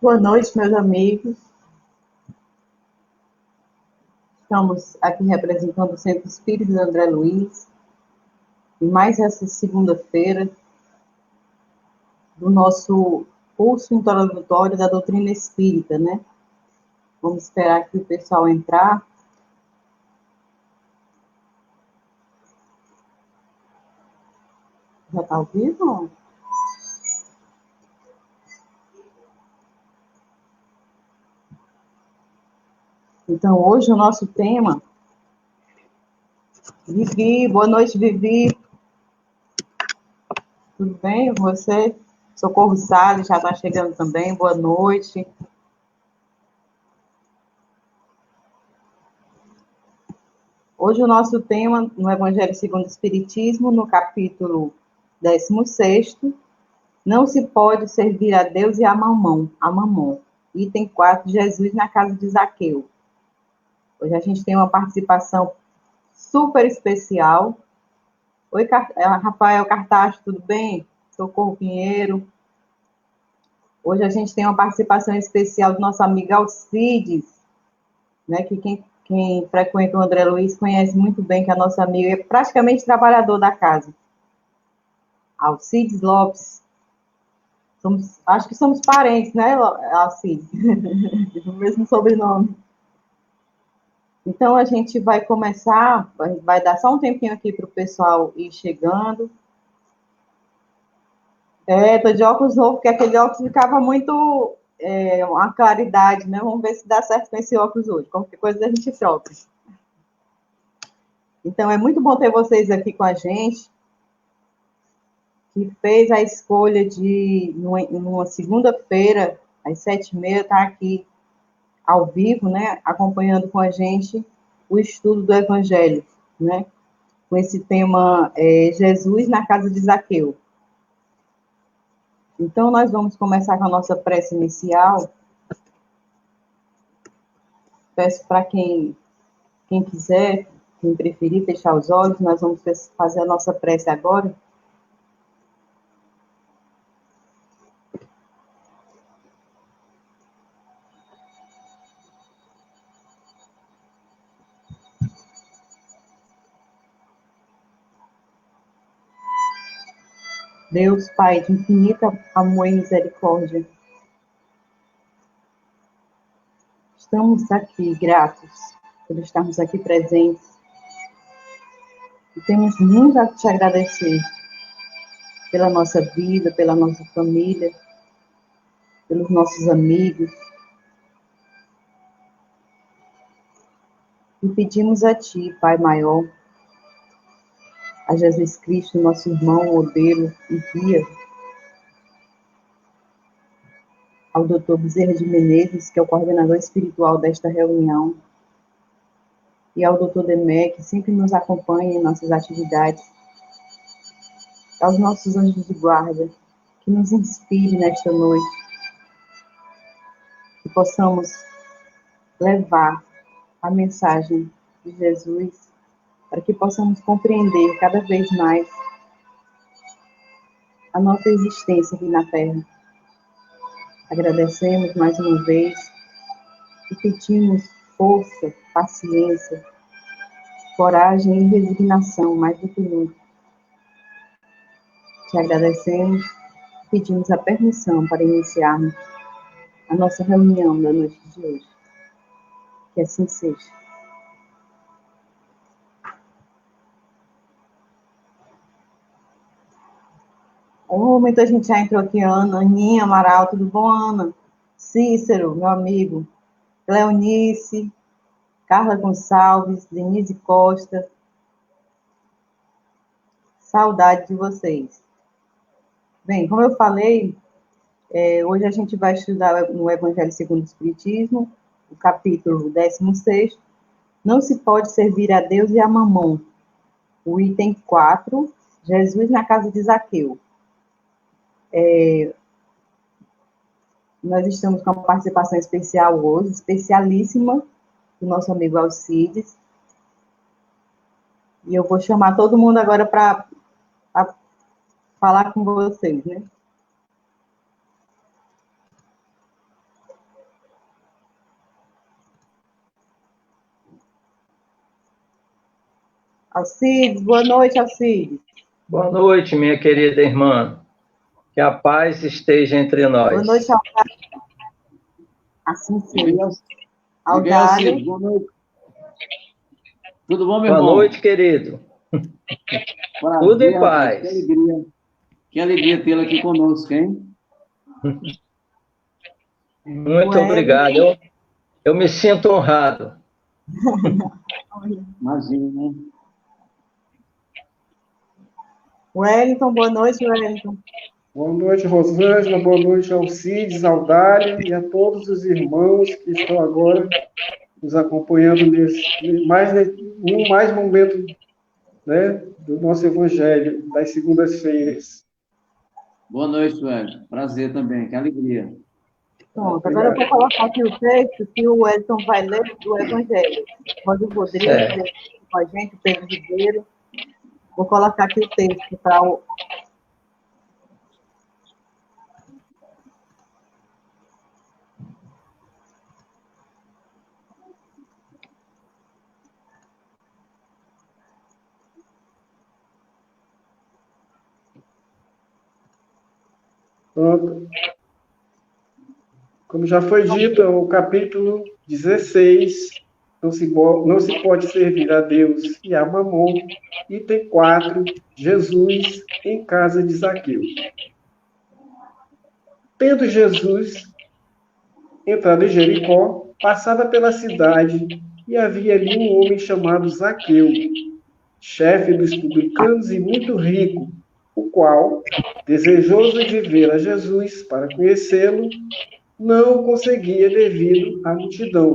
Boa noite, meus amigos. Estamos aqui representando o Centro Espírita de André Luiz, e mais essa segunda-feira do nosso curso introdutório da doutrina espírita, né? Vamos esperar aqui o pessoal entrar. Já está ao vivo? Então, hoje o nosso tema... Vivi, boa noite, Vivi. Tudo bem com você? Socorro Salles já está chegando também, boa noite. Hoje o nosso tema no Evangelho segundo o Espiritismo, no capítulo 16º, não se pode servir a Deus e a Mamon. Item 4, Jesus na casa de Zaqueu. Hoje a gente tem uma participação super especial. Oi, Rafael Cartacho, tudo bem? Socorro Pinheiro. Hoje a gente tem uma participação especial do nosso amigo Alcides, né, que quem frequenta o André Luiz conhece muito bem, que é nosso amigo, é praticamente trabalhador da casa. Alcides Lopes. Acho que somos parentes, né, Alcides? O mesmo sobrenome. Então, a gente vai começar, vai dar só um tempinho aqui para o pessoal ir chegando. Tô de óculos novo, porque aquele óculos ficava muito, uma claridade, né? Vamos ver se dá certo com esse óculos hoje. Qualquer coisa a gente troca. Então, é muito bom ter vocês aqui com a gente, que fez a escolha de, numa segunda-feira, às 7h30, estar aqui ao vivo, né? Acompanhando com a gente o estudo do Evangelho, né? Com esse tema, Jesus na casa de Zaqueu. Então, nós vamos começar com a nossa prece inicial. Peço para quem quiser, quem preferir, fechar os olhos, nós vamos fazer a nossa prece agora. Deus, Pai, de infinita amor e misericórdia, estamos aqui gratos por estarmos aqui presentes e temos muito a te agradecer pela nossa vida, pela nossa família, pelos nossos amigos. E pedimos a Ti, Pai maior, a Jesus Cristo, nosso irmão, modelo e guia, ao Dr. Bezerra de Menezes, que é o coordenador espiritual desta reunião, e ao Dr. Demé, que sempre nos acompanha em nossas atividades, aos nossos anjos de guarda, que nos inspire nesta noite, que possamos levar a mensagem de Jesus, para que possamos compreender cada vez mais a nossa existência aqui na Terra. Agradecemos mais uma vez e pedimos força, paciência, coragem e resignação, mais do que nunca. Te agradecemos e pedimos a permissão para iniciarmos a nossa reunião da noite de hoje. Que assim seja. Muita gente já entrou aqui, Ana, Aninha, Amaral, tudo bom, Ana? Cícero, meu amigo, Cleonice, Carla Gonçalves, Denise Costa, saudade de vocês. Bem, como eu falei, hoje a gente vai estudar no Evangelho segundo o Espiritismo, o capítulo 16º, não se pode servir a Deus e a Mamon. O item 4, Jesus na casa de Zaqueu. Nós estamos com uma participação especial hoje, especialíssima, do nosso amigo Alcides. E eu vou chamar todo mundo agora para falar com vocês, né? Alcides, boa noite, Alcides. Boa noite, minha querida irmã. Que a paz esteja entre nós. Boa noite, Aldário. Assim seja. Aldário. Boa noite. Tudo bom, meu irmão? Boa noite, querido. Prazer, Tudo em rapaz, paz. que alegria tê-lo aqui conosco, hein? Muito obrigado. Eu me sinto honrado. Imagina, né? Wellington, boa noite, Wellington. Boa noite, Rosângela, boa noite, Alcides, Aldário e a todos os irmãos que estão agora nos acompanhando num mais momento, né, do nosso Evangelho, das segundas-feiras. Boa noite, Wellington. Prazer também, que alegria. Pronto, agora eu vou colocar aqui o texto que o Wellington vai ler do Evangelho. Quando o Rodrigo lê com a gente, o Pedro Ribeiro. Vou colocar aqui o texto para o... Pronto. Como já foi dito, o capítulo 16, não se pode servir a Deus e a Mamon. Item 4, Jesus em casa de Zaqueu. Tendo Jesus entrado em Jericó, passava pela cidade, e havia ali um homem chamado Zaqueu, chefe dos publicanos e muito rico, o qual, desejoso de ver a Jesus para conhecê-lo, não o conseguia devido à multidão,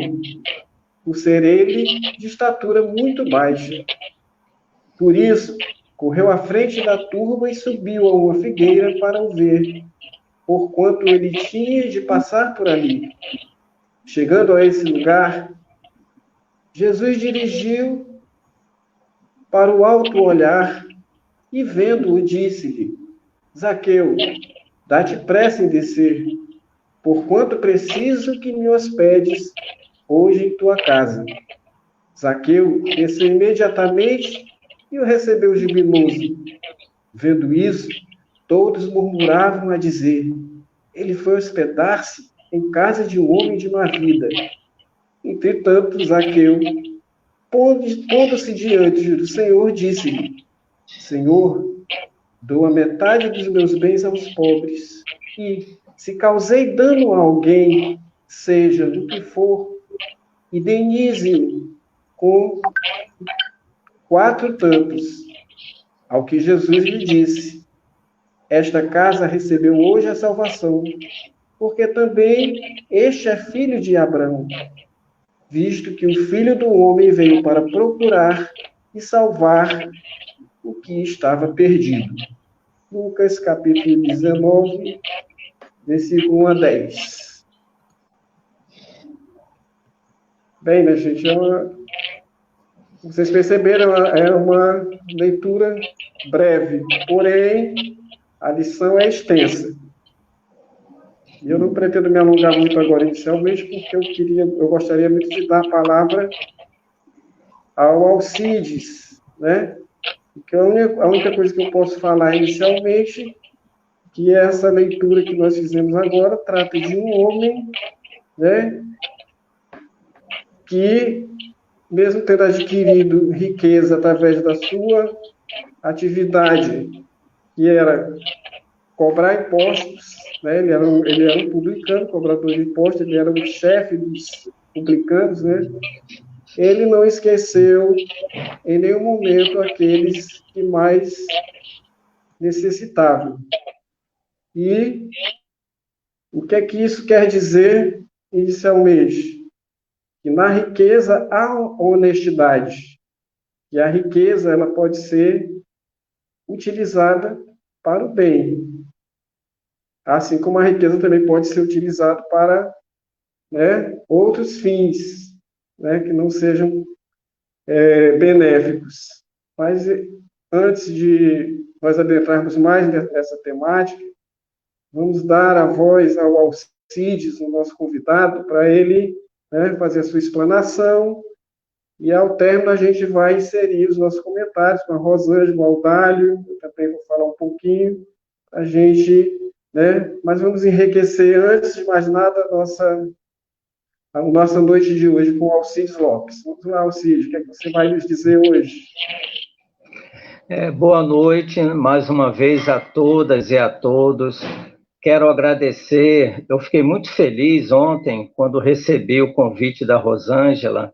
por ser ele de estatura muito baixa. Por isso, correu à frente da turba e subiu a uma figueira para o ver, porquanto ele tinha de passar por ali. Chegando a esse lugar, Jesus dirigiu para o alto olhar e, vendo-o, disse-lhe: Zaqueu, dá-te pressa em descer, porquanto preciso que me hospedes hoje em tua casa. Zaqueu desceu imediatamente e o recebeu jubiloso. Vendo isso, todos murmuravam a dizer: ele foi hospedar-se em casa de um homem de má vida. Entretanto, Zaqueu, pondo-se diante do Senhor, disse-lhe: Senhor, dou a metade dos meus bens aos pobres, e, se causei dano a alguém, seja do que for, indenize-o com 4 tantos. Ao que Jesus lhe disse: esta casa recebeu hoje a salvação, porque também este é filho de Abraão, visto que o Filho do Homem veio para procurar e salvar o que estava perdido. Lucas, capítulo 19, versículo 1 a 10. Bem, né, gente? Vocês perceberam, é uma leitura breve, porém, a lição é extensa. E eu não pretendo me alongar muito agora inicialmente, porque eu gostaria muito de dar a palavra ao Alcides, né? Porque a única coisa que eu posso falar inicialmente, que é essa leitura que nós fizemos agora, trata de um homem, né, que, mesmo tendo adquirido riqueza através da sua atividade, que era cobrar impostos, né? Ele era um publicano, cobrador de impostos, ele era o chefe dos publicanos, né? Ele não esqueceu em nenhum momento aqueles que mais necessitavam. E o que é que isso quer dizer inicialmente? Que na riqueza há honestidade. E a riqueza ela pode ser utilizada para o bem. Assim como a riqueza também pode ser utilizada para, né, outros fins, né, que não sejam benéficos. Mas antes de nós adentrarmos mais nessa temática, vamos dar a voz ao Alcides, o nosso convidado, para ele, né, fazer a sua explanação E ao término a gente vai inserir os nossos comentários com a Rosângela, o Aldálio, eu também vou falar um pouquinho, a gente, né, mas vamos enriquecer, antes de mais nada, a nossa noite de hoje com o Alcides Lopes. Vamos lá, Alcides, o que é que você vai nos dizer hoje? Boa noite mais uma vez a todas e a todos. Quero agradecer, eu fiquei muito feliz ontem quando recebi o convite da Rosângela,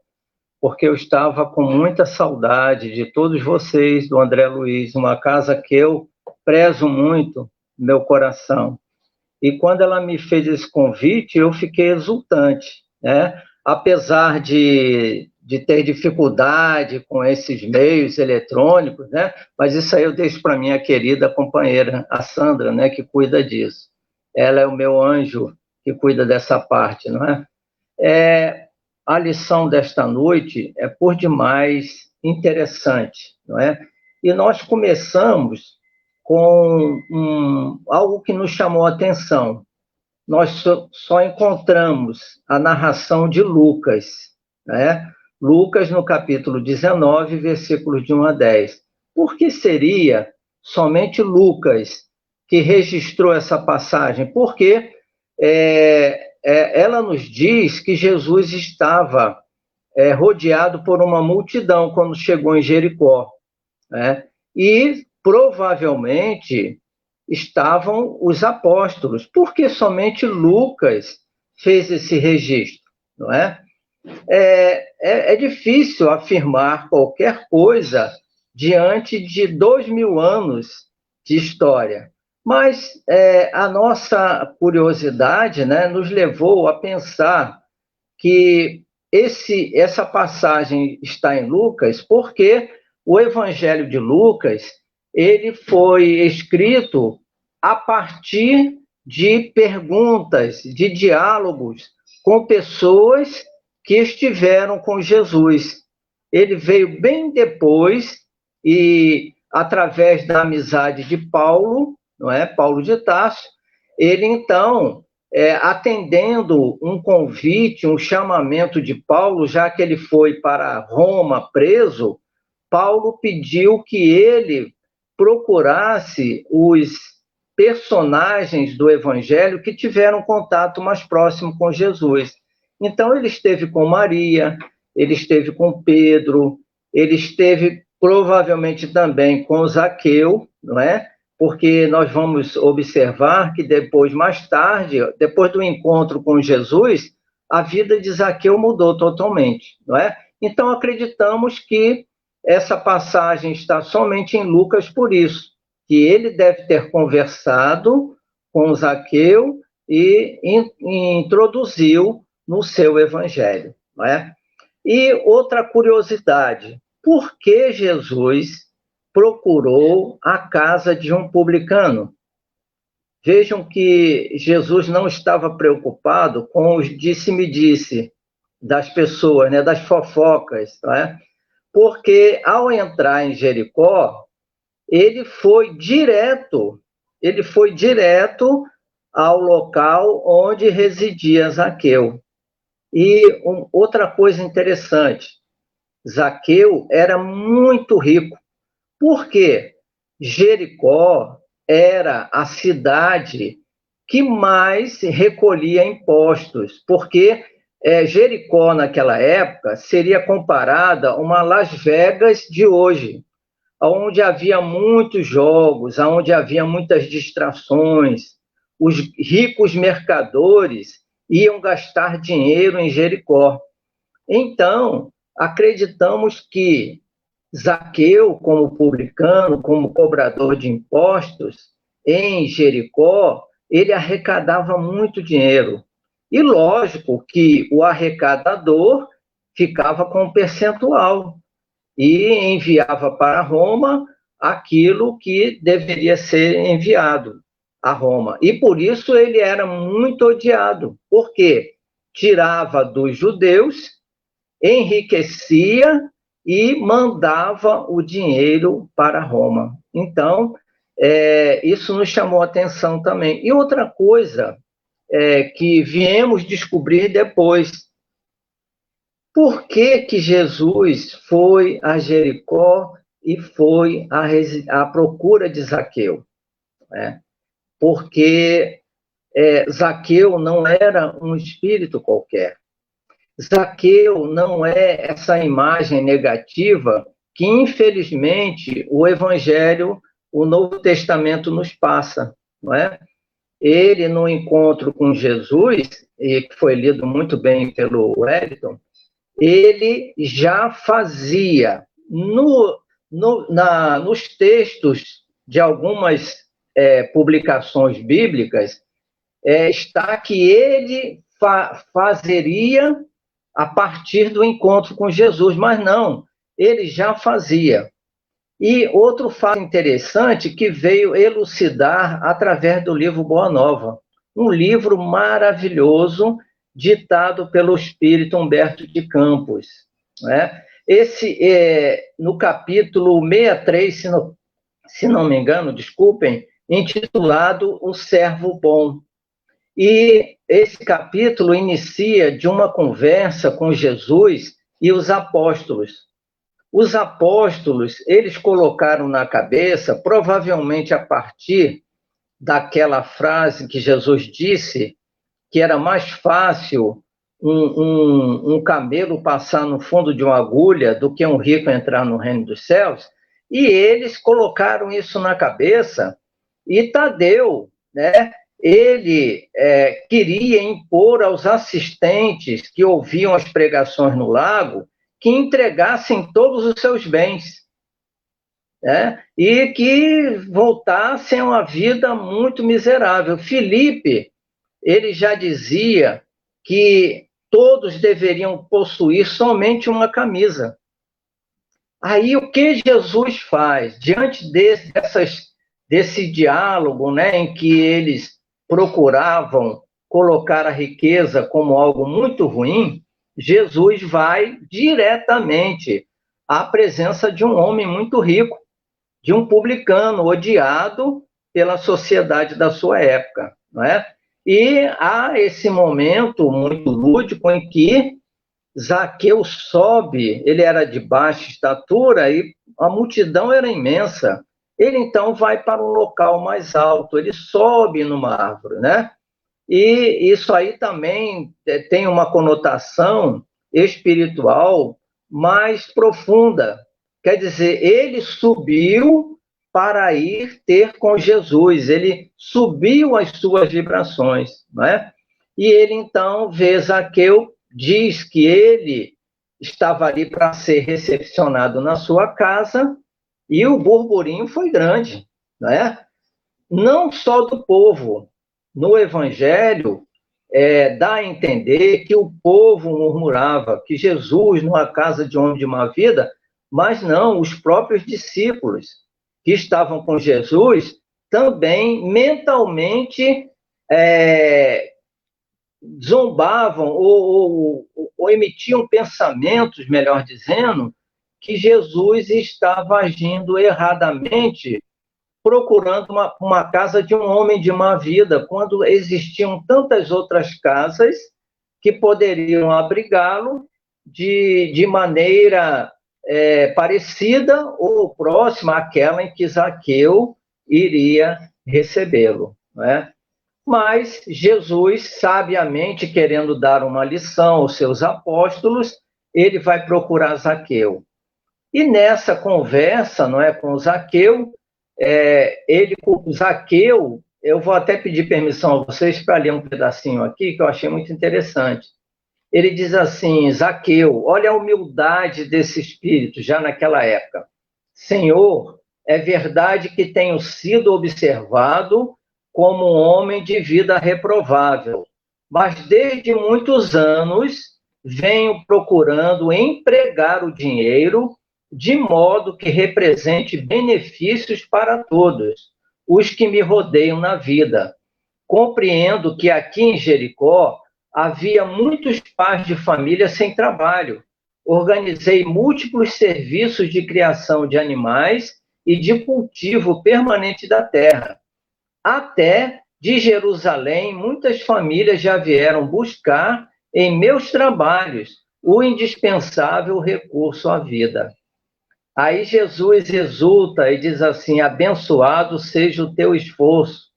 porque eu estava com muita saudade de todos vocês, do André Luiz, uma casa que eu prezo muito no meu coração. E quando ela me fez esse convite, eu fiquei exultante, né? Apesar de ter dificuldade com esses meios eletrônicos, né? Mas isso aí eu deixo para minha querida companheira, a Sandra, né? Que cuida disso. Ela é o meu anjo que cuida dessa parte, não é? A lição desta noite é por demais interessante, não é? E nós começamos com algo que nos chamou a atenção. Nós só encontramos a narração de Lucas, né? Lucas no capítulo 19, versículos de 1 a 10. Por que seria somente Lucas que registrou essa passagem? Porque ela nos diz que Jesus estava rodeado por uma multidão quando chegou em Jericó, né? E provavelmente estavam os apóstolos, porque somente Lucas fez esse registro, não é? É difícil afirmar qualquer coisa diante de 2000 anos de história, mas a nossa curiosidade, né, nos levou a pensar que essa passagem está em Lucas porque o Evangelho de Lucas ele foi escrito a partir de perguntas, de diálogos com pessoas que estiveram com Jesus. Ele veio bem depois e, através da amizade de Paulo, não é? Paulo de Tarso, ele então, atendendo um convite, um chamamento de Paulo, já que ele foi para Roma preso, Paulo pediu que ele procurasse os personagens do Evangelho que tiveram contato mais próximo com Jesus. Então, ele esteve com Maria, ele esteve com Pedro, ele esteve provavelmente também com Zaqueu, não é? Porque nós vamos observar que depois, mais tarde, depois do encontro com Jesus, a vida de Zaqueu mudou totalmente, não é? Então, acreditamos que essa passagem está somente em Lucas por isso, que ele deve ter conversado com Zaqueu e introduziu no seu evangelho, não é? E outra curiosidade, por que Jesus procurou a casa de um publicano? Vejam que Jesus não estava preocupado com os disse-me-disse das pessoas, né, das fofocas, não é? Porque ao entrar em Jericó, ele foi direto ao local onde residia Zaqueu. E outra coisa interessante, Zaqueu era muito rico. Por quê? Jericó era a cidade que mais recolhia impostos, porque Jericó, naquela época, seria comparada a uma Las Vegas de hoje, onde havia muitos jogos, onde havia muitas distrações. Os ricos mercadores iam gastar dinheiro em Jericó. Então, acreditamos que Zaqueu, como publicano, como cobrador de impostos, em Jericó, ele arrecadava muito dinheiro. E lógico que o arrecadador ficava com um percentual e enviava para Roma aquilo que deveria ser enviado a Roma. E por isso ele era muito odiado, porque tirava dos judeus, enriquecia e mandava o dinheiro para Roma. Então, isso nos chamou a atenção também. E outra coisa que viemos descobrir depois, Por que que Jesus foi a Jericó e foi à procura de Zaqueu? Porque Zaqueu não era um espírito qualquer. Zaqueu não é essa imagem negativa que, infelizmente, o Evangelho, o Novo Testamento nos passa, não é? Ele, no encontro com Jesus, e que foi lido muito bem pelo Wellington, ele já fazia, nos textos de algumas publicações bíblicas, está que ele fazeria a partir do encontro com Jesus, mas não, ele já fazia. E outro fato interessante que veio elucidar através do livro Boa Nova, um livro maravilhoso ditado pelo espírito Humberto de Campos. Né? Esse, no capítulo 63, se não me engano, desculpem, intitulado O Servo Bom. E esse capítulo inicia de uma conversa com Jesus e os apóstolos. Os apóstolos, eles colocaram na cabeça, provavelmente a partir daquela frase que Jesus disse, que era mais fácil um camelo passar no fundo de uma agulha do que um rico entrar no reino dos céus, e eles colocaram isso na cabeça, e Tadeu, né, ele queria impor aos assistentes que ouviam as pregações no lago que entregassem todos os seus bens, né, e que voltassem a uma vida muito miserável. Filipe, ele já dizia que todos deveriam possuir somente uma camisa. Aí o que Jesus faz? Diante desse diálogo, né, em que eles procuravam colocar a riqueza como algo muito ruim, Jesus vai diretamente à presença de um homem muito rico, de um publicano odiado pela sociedade da sua época, não é? E há esse momento muito lúdico em que Zaqueu sobe, ele era de baixa estatura e a multidão era imensa. Ele então vai para um local mais alto, ele sobe numa árvore, né? E isso aí também tem uma conotação espiritual mais profunda. Quer dizer, ele subiu para ir ter com Jesus, ele subiu as suas vibrações, não é? E ele então vê Zaqueu, diz que ele estava ali para ser recepcionado na sua casa, e o burburinho foi grande, não é? Não só do povo. No Evangelho, dá a entender que o povo murmurava que Jesus, numa casa de homem de má vida, mas não, os próprios discípulos que estavam com Jesus também mentalmente zombavam ou emitiam pensamentos, melhor dizendo, que Jesus estava agindo erradamente, procurando uma casa de um homem de má vida, quando existiam tantas outras casas que poderiam abrigá-lo de maneira parecida ou próxima àquela em que Zaqueu iria recebê-lo, não é? Mas Jesus, sabiamente querendo dar uma lição aos seus apóstolos, ele vai procurar Zaqueu. E nessa conversa, não é, com Zaqueu, Zaqueu, eu vou até pedir permissão a vocês para ler um pedacinho aqui, que eu achei muito interessante. Ele diz assim: Zaqueu, olha a humildade desse espírito, já naquela época. Senhor, é verdade que tenho sido observado como um homem de vida reprovável, mas desde muitos anos venho procurando empregar o dinheiro de modo que represente benefícios para todos os que me rodeiam na vida. Compreendo que aqui em Jericó havia muitos pais de família sem trabalho. Organizei múltiplos serviços de criação de animais e de cultivo permanente da terra. Até de Jerusalém, muitas famílias já vieram buscar em meus trabalhos o indispensável recurso à vida. Aí Jesus exulta e diz assim: abençoado seja o teu esforço.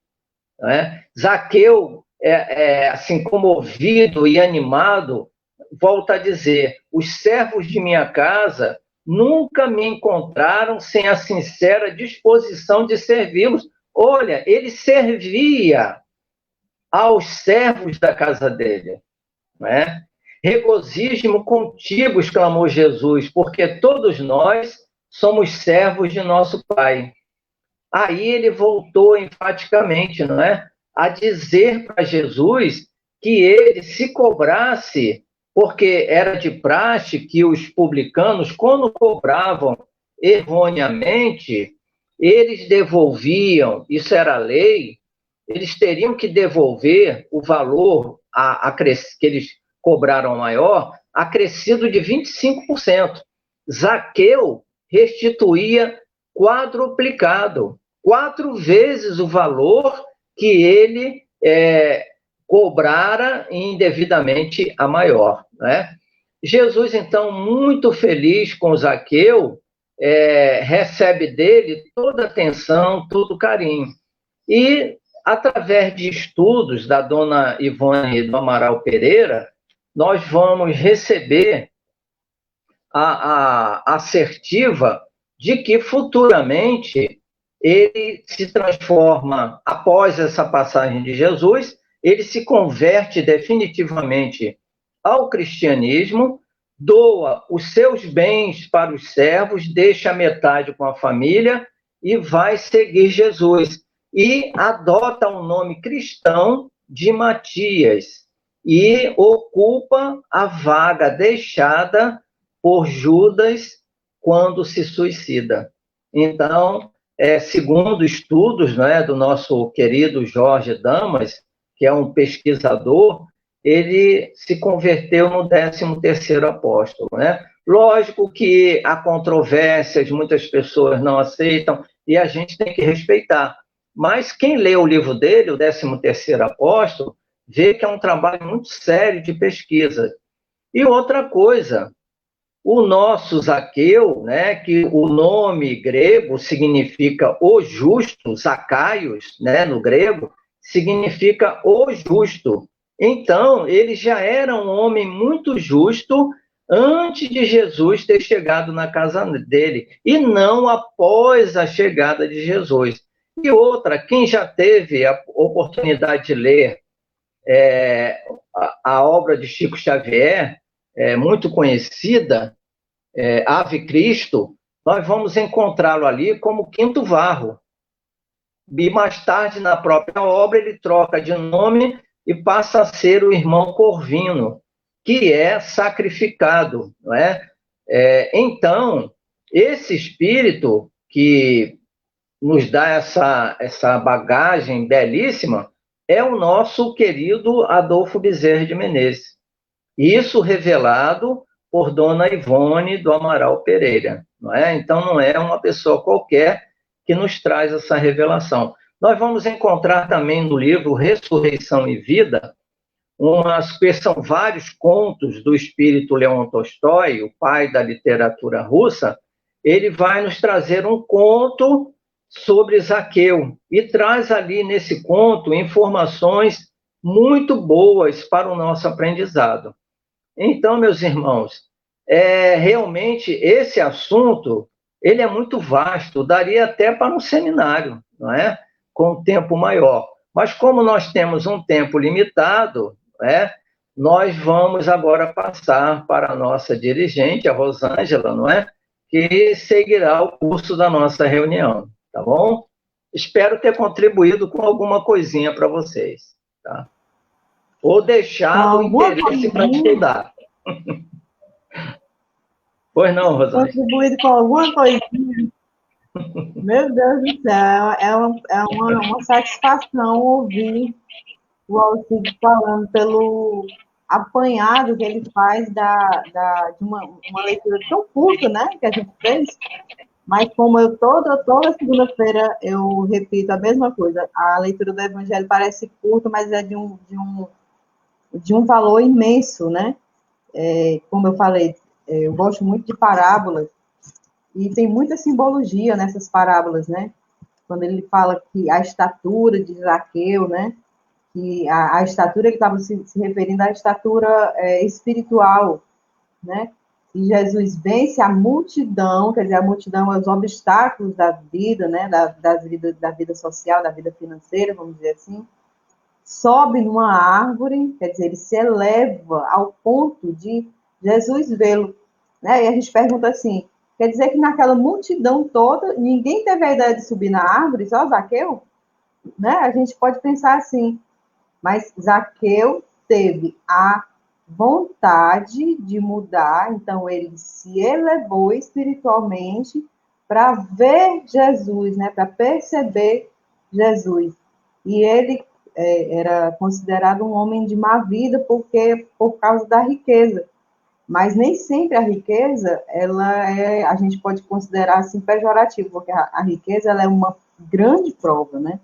Né? Zaqueu, assim, comovido e animado, volta a dizer: os servos de minha casa nunca me encontraram sem a sincera disposição de servi-los. Olha, ele servia aos servos da casa dele. Né? Regozijo-me contigo, exclamou Jesus, porque todos nós somos servos de nosso Pai. Aí ele voltou enfaticamente, não é? A dizer para Jesus que ele se cobrasse, porque era de praxe que os publicanos, quando cobravam erroneamente, eles devolviam, isso era lei, eles teriam que devolver o valor que eles cobraram maior, acrescido de 25%. Zaqueu restituía quadruplicado, 4 vezes o valor que ele cobrara indevidamente a maior. Né? Jesus, então, muito feliz com Zaqueu, recebe dele toda a atenção, todo o carinho. E, através de estudos da dona Ivone do Amaral Pereira, nós vamos receber a assertiva de que futuramente ele se transforma, após essa passagem de Jesus, ele se converte definitivamente ao cristianismo, doa os seus bens para os servos, deixa metade com a família e vai seguir Jesus. E adota o nome cristão de Matias e ocupa a vaga deixada por Judas quando se suicida. Então, segundo estudos, né, do nosso querido Jorge Damas, que é um pesquisador, ele se converteu no 13º apóstolo. Né? Lógico que há controvérsias, muitas pessoas não aceitam, e a gente tem que respeitar. Mas quem lê o livro dele, o 13º apóstolo, vê que é um trabalho muito sério de pesquisa. E outra coisa, o nosso Zaqueu, né, que o nome grego significa o justo, Zacaios, né, no grego, significa o justo. Então, ele já era um homem muito justo antes de Jesus ter chegado na casa dele, e não após a chegada de Jesus. E outra, quem já teve a oportunidade de ler a obra de Chico Xavier, muito conhecida, Ave Cristo, nós vamos encontrá-lo ali como Quinto Varro. E mais tarde, na própria obra, ele troca de nome e passa a ser o irmão Corvino, que é sacrificado. Não é? Então, esse espírito que nos dá essa bagagem belíssima é o nosso querido Adolfo Bezerra de Menezes. Isso revelado por dona Ivone do Amaral Pereira. Não é? Então, não é uma pessoa qualquer que nos traz essa revelação. Nós vamos encontrar também no livro Ressurreição e Vida, são vários contos do espírito Leon Tolstói, o pai da literatura russa. Ele vai nos trazer um conto sobre Zaqueu e traz ali nesse conto informações muito boas para o nosso aprendizado. Então, meus irmãos, realmente esse assunto ele é muito vasto, daria até para um seminário, não é? Com um tempo maior. Mas como nós temos um tempo limitado, nós vamos agora passar para a nossa dirigente, a Rosângela, não é? Que seguirá o curso da nossa reunião, tá bom? Espero ter contribuído com alguma coisinha para vocês, tá? Ou deixado o interesse para estudar. Pois não, Rosângela? Contribuído com alguma coisinha. Meu Deus do céu, é uma satisfação ouvir o Alcides falando pelo apanhado que ele faz de uma leitura tão curta, né, que a gente fez. Mas como eu toda segunda-feira eu repito a mesma coisa, a leitura do Evangelho parece curta, mas é de um valor imenso, né? como eu falei, eu gosto muito de parábolas, e tem muita simbologia nessas parábolas, né? Quando ele fala que a estatura de Zaqueu, né? Que a estatura, ele estava se referindo à estatura espiritual, né? E Jesus vence a multidão, quer dizer, a multidão é os obstáculos da vida, né? Da vida social, da vida financeira, vamos dizer assim. Sobe numa árvore, quer dizer, ele se eleva ao ponto de Jesus vê-lo, né? E a gente pergunta assim, quer dizer que naquela multidão toda, ninguém teve a ideia de subir na árvore, só Zaqueu? Né? A gente pode pensar assim, mas Zaqueu teve a vontade de mudar, então ele se elevou espiritualmente para ver Jesus, né? Para perceber Jesus. E ele era considerado um homem de má vida por causa da riqueza. Mas nem sempre a riqueza, a gente pode considerar assim pejorativa, porque a riqueza ela é uma grande prova, né?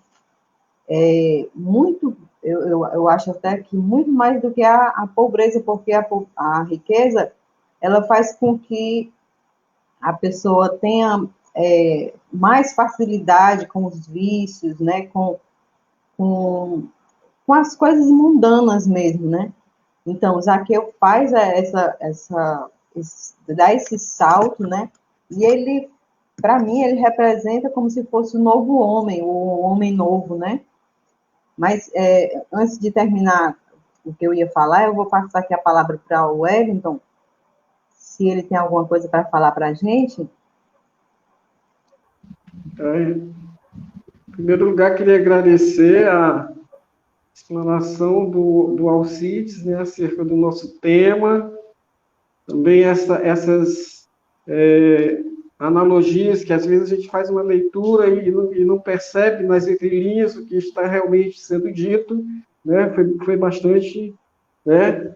Eu acho até que muito mais do que a pobreza, porque a riqueza, ela faz com que a pessoa tenha mais facilidade com os vícios, né, com as coisas mundanas mesmo, né? Então, Zaqueu faz dá esse salto, né? E ele, para mim, ele representa como se fosse o novo homem, o homem novo, né? Mas, antes de terminar o que eu ia falar, eu vou passar aqui a palavra para o Wellington, se ele tem alguma coisa para falar para a gente. Em primeiro lugar, queria agradecer a explanação do Alcides, né, acerca do nosso tema, também essas analogias, que às vezes a gente faz uma leitura e não percebe nas entrelinhas o que está realmente sendo dito, né, foi bastante, né,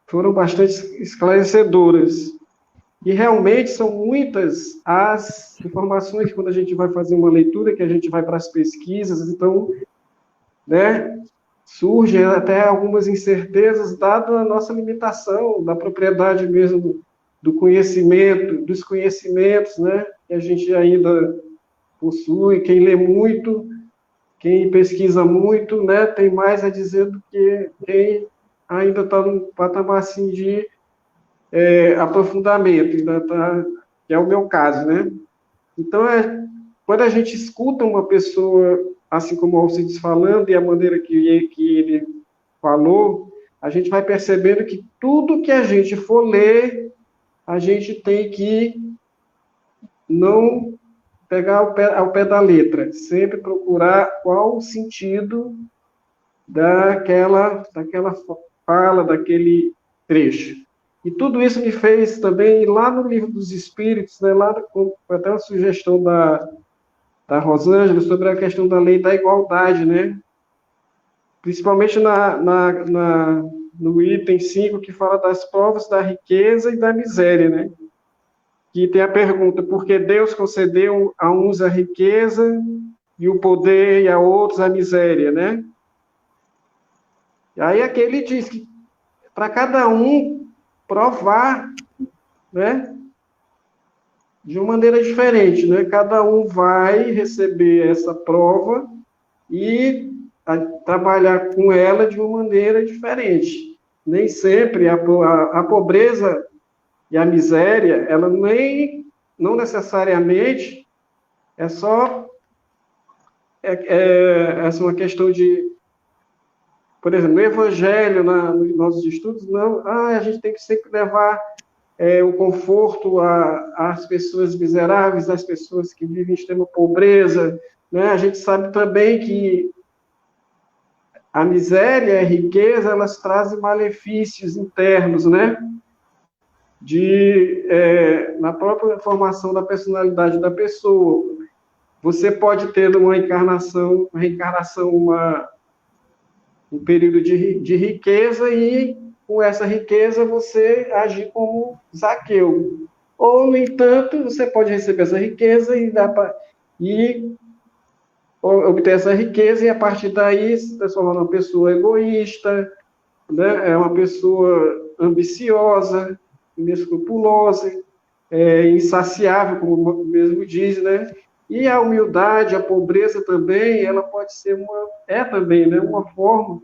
foram bastante esclarecedoras. E realmente são muitas as informações quando a gente vai fazer uma leitura, que a gente vai para as pesquisas, então, né, surgem até algumas incertezas, dada a nossa limitação, da propriedade mesmo do conhecimento, dos conhecimentos, né, que a gente ainda possui. Quem lê muito, quem pesquisa muito, né, tem mais a dizer do que quem ainda está num patamar assim de aprofundamento, que é o meu caso, né? Então, quando a gente escuta uma pessoa, assim como o Alcides falando, e a maneira que ele falou, a gente vai percebendo que tudo que a gente for ler, a gente tem que não pegar ao pé da letra, sempre procurar qual o sentido daquela fala, daquele trecho. E tudo isso me fez também ir lá no Livro dos Espíritos, né, até uma sugestão da Rosângela sobre a questão da lei da igualdade, né? Principalmente no item 5, que fala das provas da riqueza e da miséria, né? Que tem a pergunta, por que Deus concedeu a uns a riqueza e o poder e a outros a miséria, né? E aí aqui ele diz que para cada um provar, né, de uma maneira diferente, né? Cada um vai receber essa prova e trabalhar com ela de uma maneira diferente. Nem sempre a pobreza e a miséria, ela não necessariamente é só essa uma questão de, por exemplo, no Evangelho, nos nossos estudos, não, a gente tem que sempre levar o conforto às pessoas miseráveis, às pessoas que vivem em extrema pobreza, né? A gente sabe também que a miséria e a riqueza, elas trazem malefícios internos, né? Na própria formação da personalidade da pessoa. Você pode ter uma reencarnação, um período de riqueza, e com essa riqueza você agir como Zaqueu. Ou, no entanto, você pode receber essa riqueza e obter essa riqueza, e a partir daí se transformar numa pessoa egoísta, né? É uma pessoa ambiciosa, inescrupulosa, insaciável, como mesmo diz, né? E a humildade, a pobreza também, ela pode ser também, né, uma forma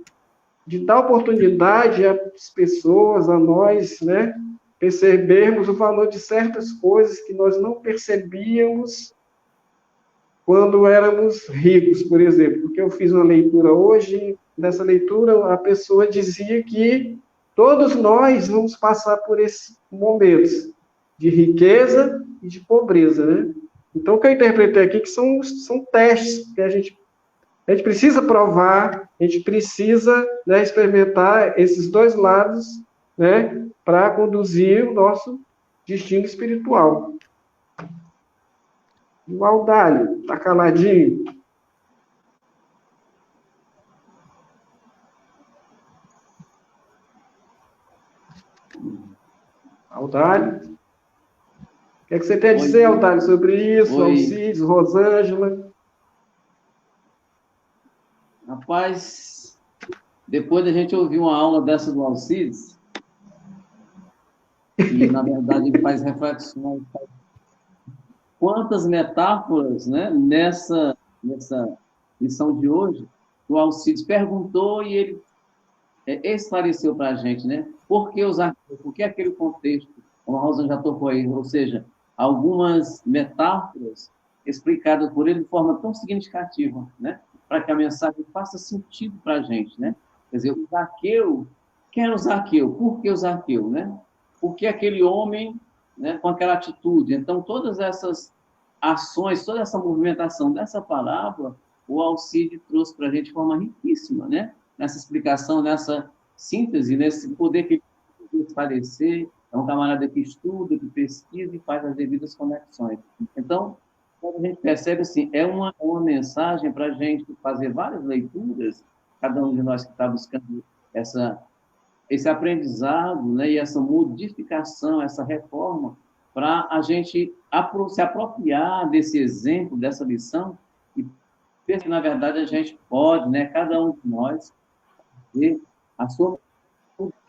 de dar oportunidade às pessoas, a nós, né, percebermos o valor de certas coisas que nós não percebíamos quando éramos ricos, por exemplo. Porque eu fiz uma leitura hoje, nessa leitura a pessoa dizia que todos nós vamos passar por esses momentos de riqueza e de pobreza, né? Então, o que eu interpretei aqui que são testes que a gente precisa provar, a gente precisa, né, experimentar esses dois lados, né, para conduzir o nosso destino espiritual. O Aldalho, está caladinho? Aldalho? O que é que você tem a dizer, Aldalho, sobre isso? Alcides, Rosângela? Rapaz, depois da gente ouvir uma aula dessa do Alcides, e na verdade ele faz reflexões, quantas metáforas, né, nessa lição de hoje, o Alcides perguntou e ele esclareceu para a gente, né? Por que os arquivos? Por que aquele contexto, como a Rosa já tocou aí, ou seja, algumas metáforas explicadas por ele de forma tão significativa, né? Para que a mensagem faça sentido para a gente, né? Quer dizer, o Zaqueu, quem era o Zaqueu? Por que o Zaqueu, né? Por que aquele homem, né, com aquela atitude? Então, todas essas ações, toda essa movimentação dessa parábola, o Alcide trouxe para a gente de forma riquíssima, né? Nessa explicação, nessa síntese, nesse poder que ele esclarecer. É um camarada que estuda, que pesquisa e faz as devidas conexões. Então, quando a gente percebe assim, é uma mensagem para a gente fazer várias leituras, cada um de nós que está buscando esse aprendizado, né, e essa modificação, essa reforma, para a gente se apropriar desse exemplo, dessa lição, e ver que, na verdade, a gente pode, né, cada um de nós, ver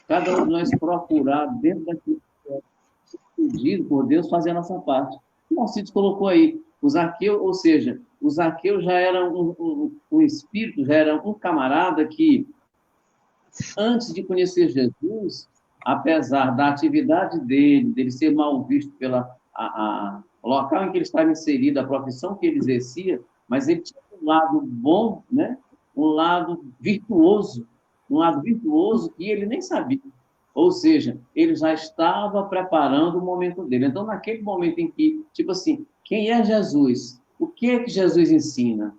cada um de nós procurar, dentro daquilo que é pedido por Deus, fazer a nossa parte. O Alcides colocou aí, o Zaqueu, ou seja, o Zaqueu já era um espírito, já era um camarada que, antes de conhecer Jesus, apesar da atividade dele ser mal visto o local em que ele estava inserido, a profissão que ele exercia, mas ele tinha um lado bom, né? Um lado virtuoso que ele nem sabia. Ou seja, ele já estava preparando o momento dele. Então, naquele momento em que, tipo assim, quem é Jesus? O que é que Jesus ensina?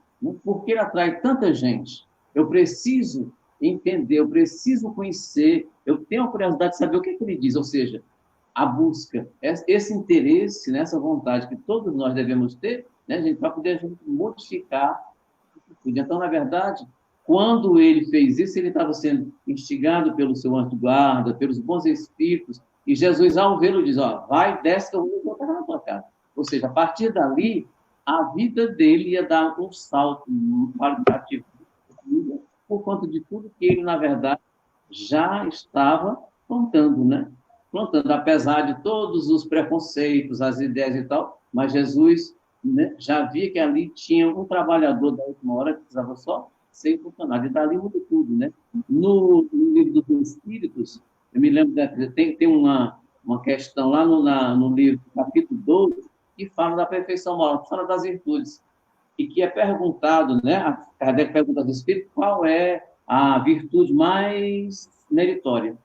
Por que ele atrai tanta gente? Eu preciso entender, eu preciso conhecer, eu tenho a curiosidade de saber o que é que ele diz. Ou seja, a busca, esse interesse, essa vontade que todos nós devemos ter, né, gente, para poder a gente modificar. Então, na verdade, quando ele fez isso, ele estava sendo instigado pelo seu anjo de guarda, pelos bons espíritos, e Jesus, ao vê-lo, diz, vai, desce, que eu vou voltar na tua casa. Ou seja, a partir dali, a vida dele ia dar um salto qualitativo por conta de tudo que ele, na verdade, já estava plantando, né? Plantando, apesar de todos os preconceitos, as ideias e tal, mas Jesus, né, já via que ali tinha um trabalhador da última hora que precisava só ser funcionário. E dali muda tudo, né? No livro dos Espíritos, eu me lembro, tem uma questão lá no livro, capítulo 12, que fala da perfeição moral, que fala das virtudes. E que é perguntado, né? A Kardec pergunta aos Espíritos qual é a virtude mais meritória.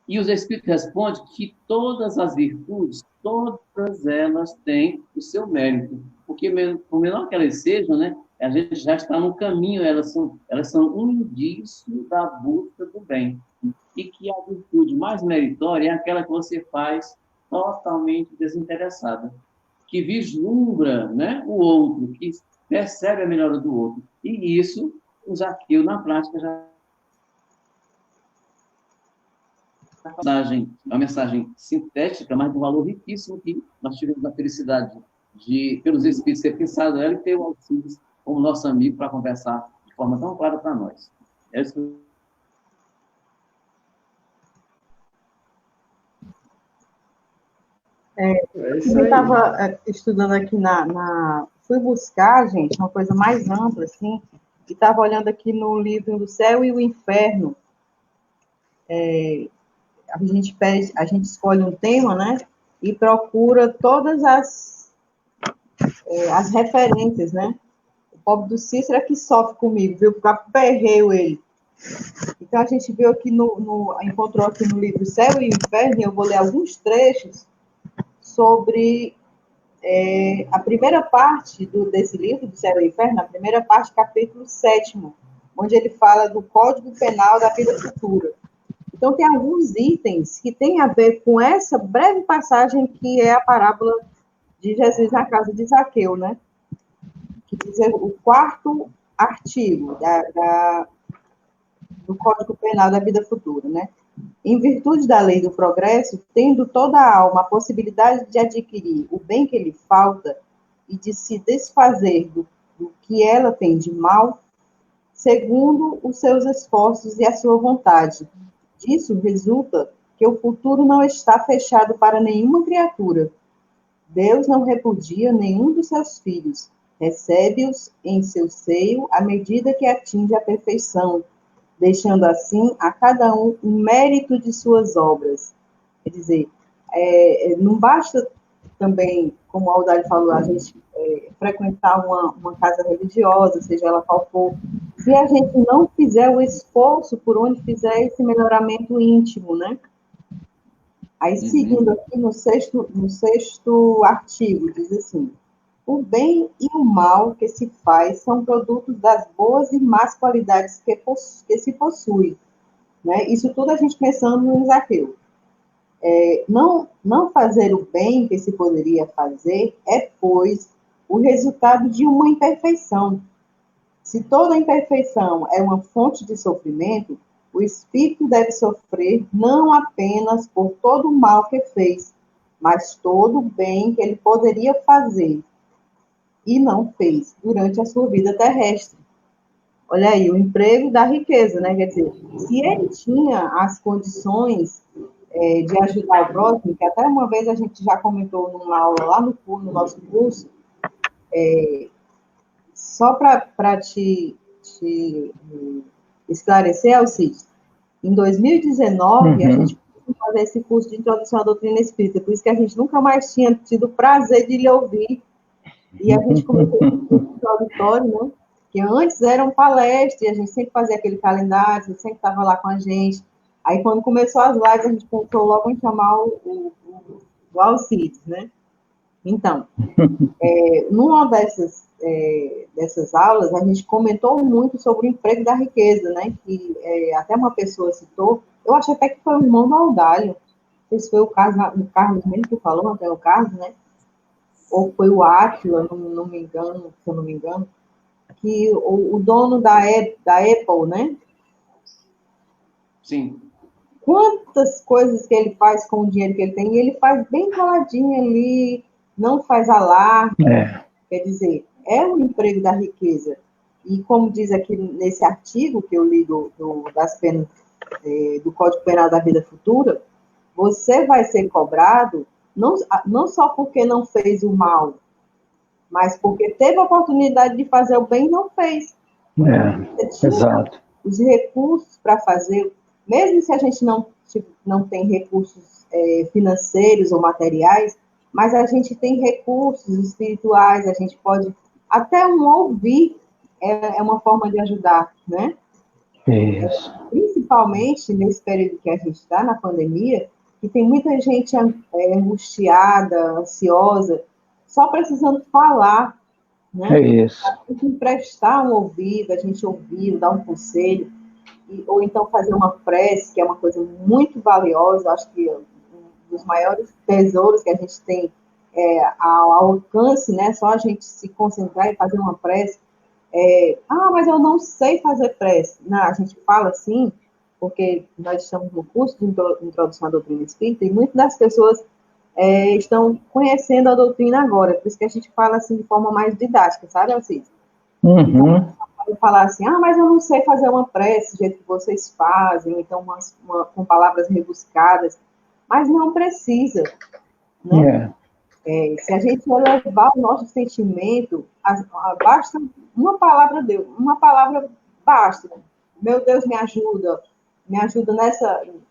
E os Espíritos respondem que todas as virtudes, todas elas têm o seu mérito. Porque, por menor que elas sejam, né, a gente já está no caminho, elas são um indício da busca do bem. E que a virtude mais meritória é aquela que você faz totalmente desinteressada, que vislumbra, né, o outro, que percebe a melhora do outro. E isso, o Zaqueu, na prática, já é uma mensagem sintética, mas de um valor riquíssimo que nós tivemos a felicidade de, pelos Espíritos, ser pensado ela e ter o Alcides como nosso amigo para conversar de forma tão clara para nós. É isso que É isso Eu aí. estava estudando aqui fui buscar, gente, uma coisa mais ampla, assim, e estava olhando aqui no livro do Céu e o Inferno. A gente escolhe um tema, né? E procura todas as referências, né? O pobre do Cícero é que sofre comigo, viu? Porque eu aperreio ele. Então, a gente viu aqui encontrou aqui no livro Céu e Inferno, e eu vou ler alguns trechos sobre a primeira parte desse livro, do Céu e Inferno, a primeira parte, capítulo 7º, onde ele fala do Código Penal da Vida Futura. Então, tem alguns itens que têm a ver com essa breve passagem que é a parábola de Jesus na casa de Zaqueu, né? Que diz o quarto artigo do Código Penal da Vida Futura, né? Em virtude da lei do progresso, tendo toda a alma a possibilidade de adquirir o bem que lhe falta e de se desfazer do que ela tem de mal, segundo os seus esforços e a sua vontade. Disso resulta que o futuro não está fechado para nenhuma criatura. Deus não repudia nenhum dos seus filhos, recebe-os em seu seio à medida que atinge a perfeição, deixando assim a cada um o mérito de suas obras. Quer dizer, não basta também, como a Aldário falou, a gente frequentar uma casa religiosa, seja ela qual for, se a gente não fizer o esforço por onde fizer esse melhoramento íntimo, né? Aí, seguindo aqui no sexto artigo, diz assim: o bem e o mal que se faz são produtos das boas e más qualidades que se possui. Né? Isso tudo a gente pensando no Zaqueu. Não fazer o bem que se poderia fazer é, pois, o resultado de uma imperfeição. Se toda imperfeição é uma fonte de sofrimento, o espírito deve sofrer não apenas por todo o mal que fez, mas todo o bem que ele poderia fazer e não fez durante a sua vida terrestre. Olha aí, o emprego da riqueza, né? Quer dizer, se ele tinha as condições de ajudar o próximo, que até uma vez a gente já comentou numa aula lá no nosso curso, só para te esclarecer, Alcides, em 2019, a gente começou a fazer esse curso de introdução à doutrina espírita, por isso que a gente nunca mais tinha tido o prazer de lhe ouvir, e a gente começou esse curso de auditório, né? Que antes eram palestras, e a gente sempre fazia aquele calendário, você sempre estava lá com a gente. Aí, quando começou as lives, a gente pensou logo em chamar o Alcides, né? Então, numa dessas aulas, a gente comentou muito sobre o emprego da riqueza, né? Que até uma pessoa citou, eu acho até que foi o irmão do Audálio, não sei se foi o Carlos mesmo que falou, até o Carlos, né? Ou foi o Átila, não me engano, se eu não me engano, que o dono da Apple, né? Sim. Quantas coisas que ele faz com o dinheiro que ele tem, e ele faz bem caladinho ali, não faz alarme, quer dizer, é um emprego da riqueza. E como diz aqui nesse artigo que eu li das penas do Código Penal da Vida Futura, você vai ser cobrado não só porque não fez o mal, mas porque teve a oportunidade de fazer o bem e não fez. Exato. Os recursos para fazer, mesmo se a gente não tem recursos financeiros ou materiais, mas a gente tem recursos espirituais, a gente pode, até ouvir é uma forma de ajudar, né? Isso. Principalmente nesse período que a gente está, na pandemia, que tem muita gente angustiada, ansiosa, só precisando falar, né? Isso. A gente emprestar um ouvido, a gente ouvir, dar um conselho, ou então fazer uma prece, que é uma coisa muito valiosa, acho que um dos maiores tesouros que a gente tem ao alcance, né? Só a gente se concentrar e fazer uma prece. Mas eu não sei fazer prece. Não, a gente fala assim, porque nós estamos no curso de introdução à doutrina espírita, e muitas das pessoas estão conhecendo a doutrina agora, por isso que a gente fala assim de forma mais didática, sabe, Alcides? Então, pode falar assim, mas eu não sei fazer uma prece do jeito que vocês fazem, ou então com palavras rebuscadas, mas não precisa. né? Se a gente elevar o nosso sentimento, basta uma palavra, Deus, uma palavra basta. Meu Deus, me ajuda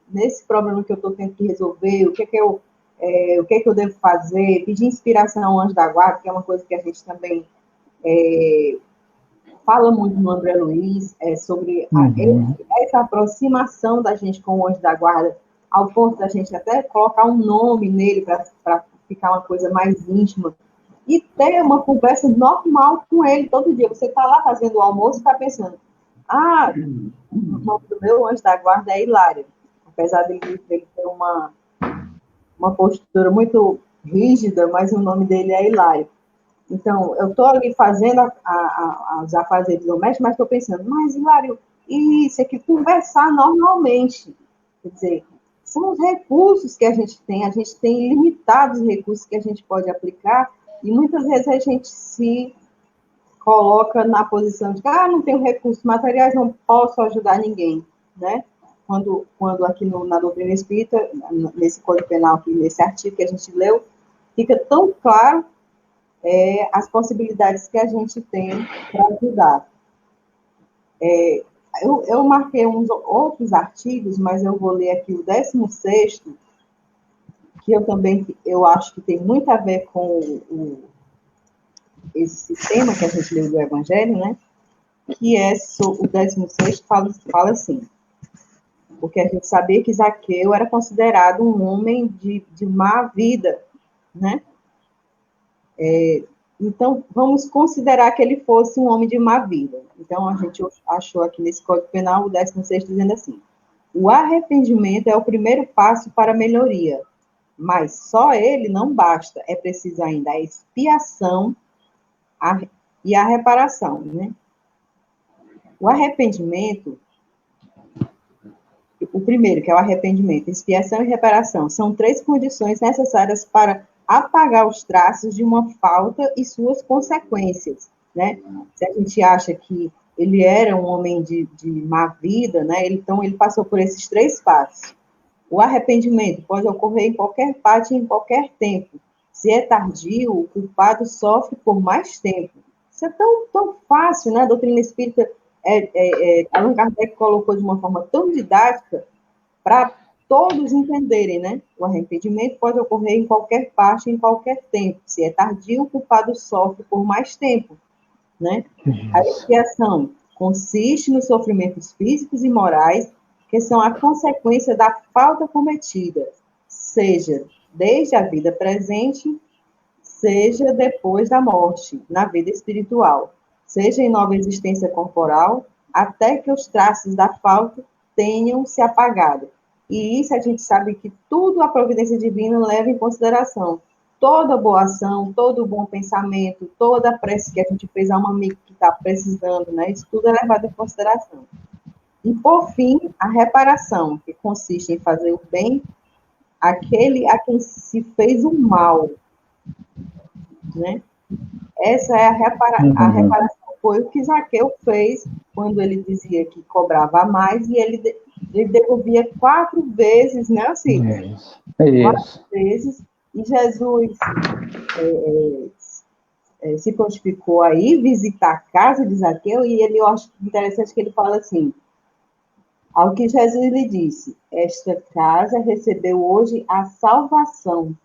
nesse problema que eu estou tendo que resolver, o que é que eu devo fazer, pedir inspiração ao anjo da guarda, que é uma coisa que a gente também fala muito no André Luiz, sobre essa aproximação da gente com o anjo da guarda, ao ponto da gente até colocar um nome nele para ficar uma coisa mais íntima, e ter uma conversa normal com ele todo dia. Você está lá fazendo o almoço e está pensando, o nome do meu anjo da guarda é Hilário, apesar dele ter uma postura muito rígida, mas o nome dele é Hilário. Então, eu estou ali fazendo os afazeres domésticos, mas estou pensando, mas, Hilário, isso aqui, conversar normalmente. Quer dizer, são os recursos que a gente tem limitados recursos que a gente pode aplicar, e muitas vezes a gente se coloca na posição de, não tenho recursos materiais, não posso ajudar ninguém, né? Quando aqui na doutrina espírita, nesse Código Penal, aqui, nesse artigo que a gente leu, fica tão claro as possibilidades que a gente tem para ajudar. Eu marquei uns outros artigos, mas eu vou ler aqui o 16º, que eu acho que tem muito a ver com esse tema que a gente leu do Evangelho, né? Que o 16º fala assim, porque a gente sabia que Zaqueu era considerado um homem de má vida, né? Então, vamos considerar que ele fosse um homem de má vida. Então, a gente achou aqui nesse Código Penal o 16º dizendo assim: o arrependimento é o primeiro passo para a melhoria, mas só ele não basta, é preciso ainda a expiação e a reparação, né? O arrependimento, o primeiro, que é o arrependimento, expiação e reparação, são 3 condições necessárias para apagar os traços de uma falta e suas consequências, né? Se a gente acha que ele era um homem de má vida, né? Então, ele passou por esses 3 passos. O arrependimento pode ocorrer em qualquer parte e em qualquer tempo. Se é tardio, o culpado sofre por mais tempo. Isso é tão fácil, né? A doutrina espírita, Allan Kardec colocou de uma forma tão didática para todos entenderem, né? O arrependimento pode ocorrer em qualquer parte, em qualquer tempo. Se é tardio, o culpado sofre por mais tempo, né? A expiação consiste nos sofrimentos físicos e morais que são a consequência da falta cometida, seja desde a vida presente, seja depois da morte, na vida espiritual, seja em nova existência corporal, até que os traços da falta tenham se apagado. E isso a gente sabe que tudo a providência divina leva em consideração. Toda boa ação, todo bom pensamento, toda a prece que a gente fez a uma amiga que está precisando, né? Isso tudo é levado em consideração. E, por fim, a reparação, que consiste em fazer o bem àquele a quem se fez o mal, né? Essa é a reparação. Foi o que Zaqueu fez quando ele dizia que cobrava mais e ele devolvia 4 vezes, né, assim? Isso. 4 vezes. E Jesus se prontificou aí visitar a casa de Zaqueu e eu acho interessante que ele fala assim: ao que Jesus lhe disse, esta casa recebeu hoje a salvação,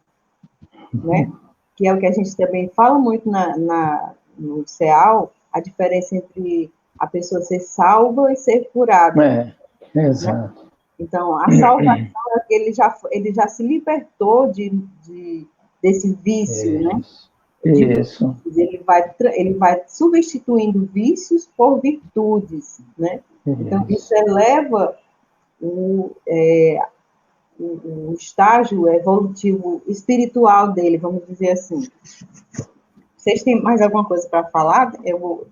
né? Que é o que a gente também fala muito no CEAL, a diferença entre a pessoa ser salva e ser curada. Exato. Né? Então, a salvação é que ele já se libertou desse vício, né? Isso. Ele vai substituindo vícios por virtudes, né? Então, isso eleva o estágio evolutivo espiritual dele, vamos dizer assim. Vocês têm mais alguma coisa para falar? Eu vou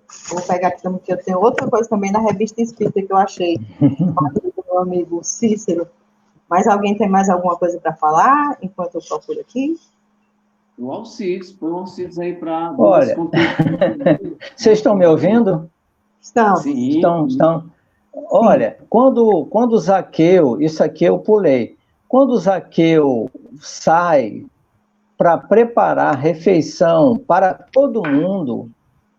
pegar aqui também, porque eu tenho outra coisa também na Revista Espírita que eu achei, do meu amigo Cícero. Mas alguém tem mais alguma coisa para falar, enquanto eu procuro aqui? O Alcides, põe o Alcides aí para... Olha, vocês estão me ouvindo? Estão. Sim. Estão. Olha, quando Zaqueu, isso aqui eu pulei, quando Zaqueu sai para preparar refeição para todo mundo,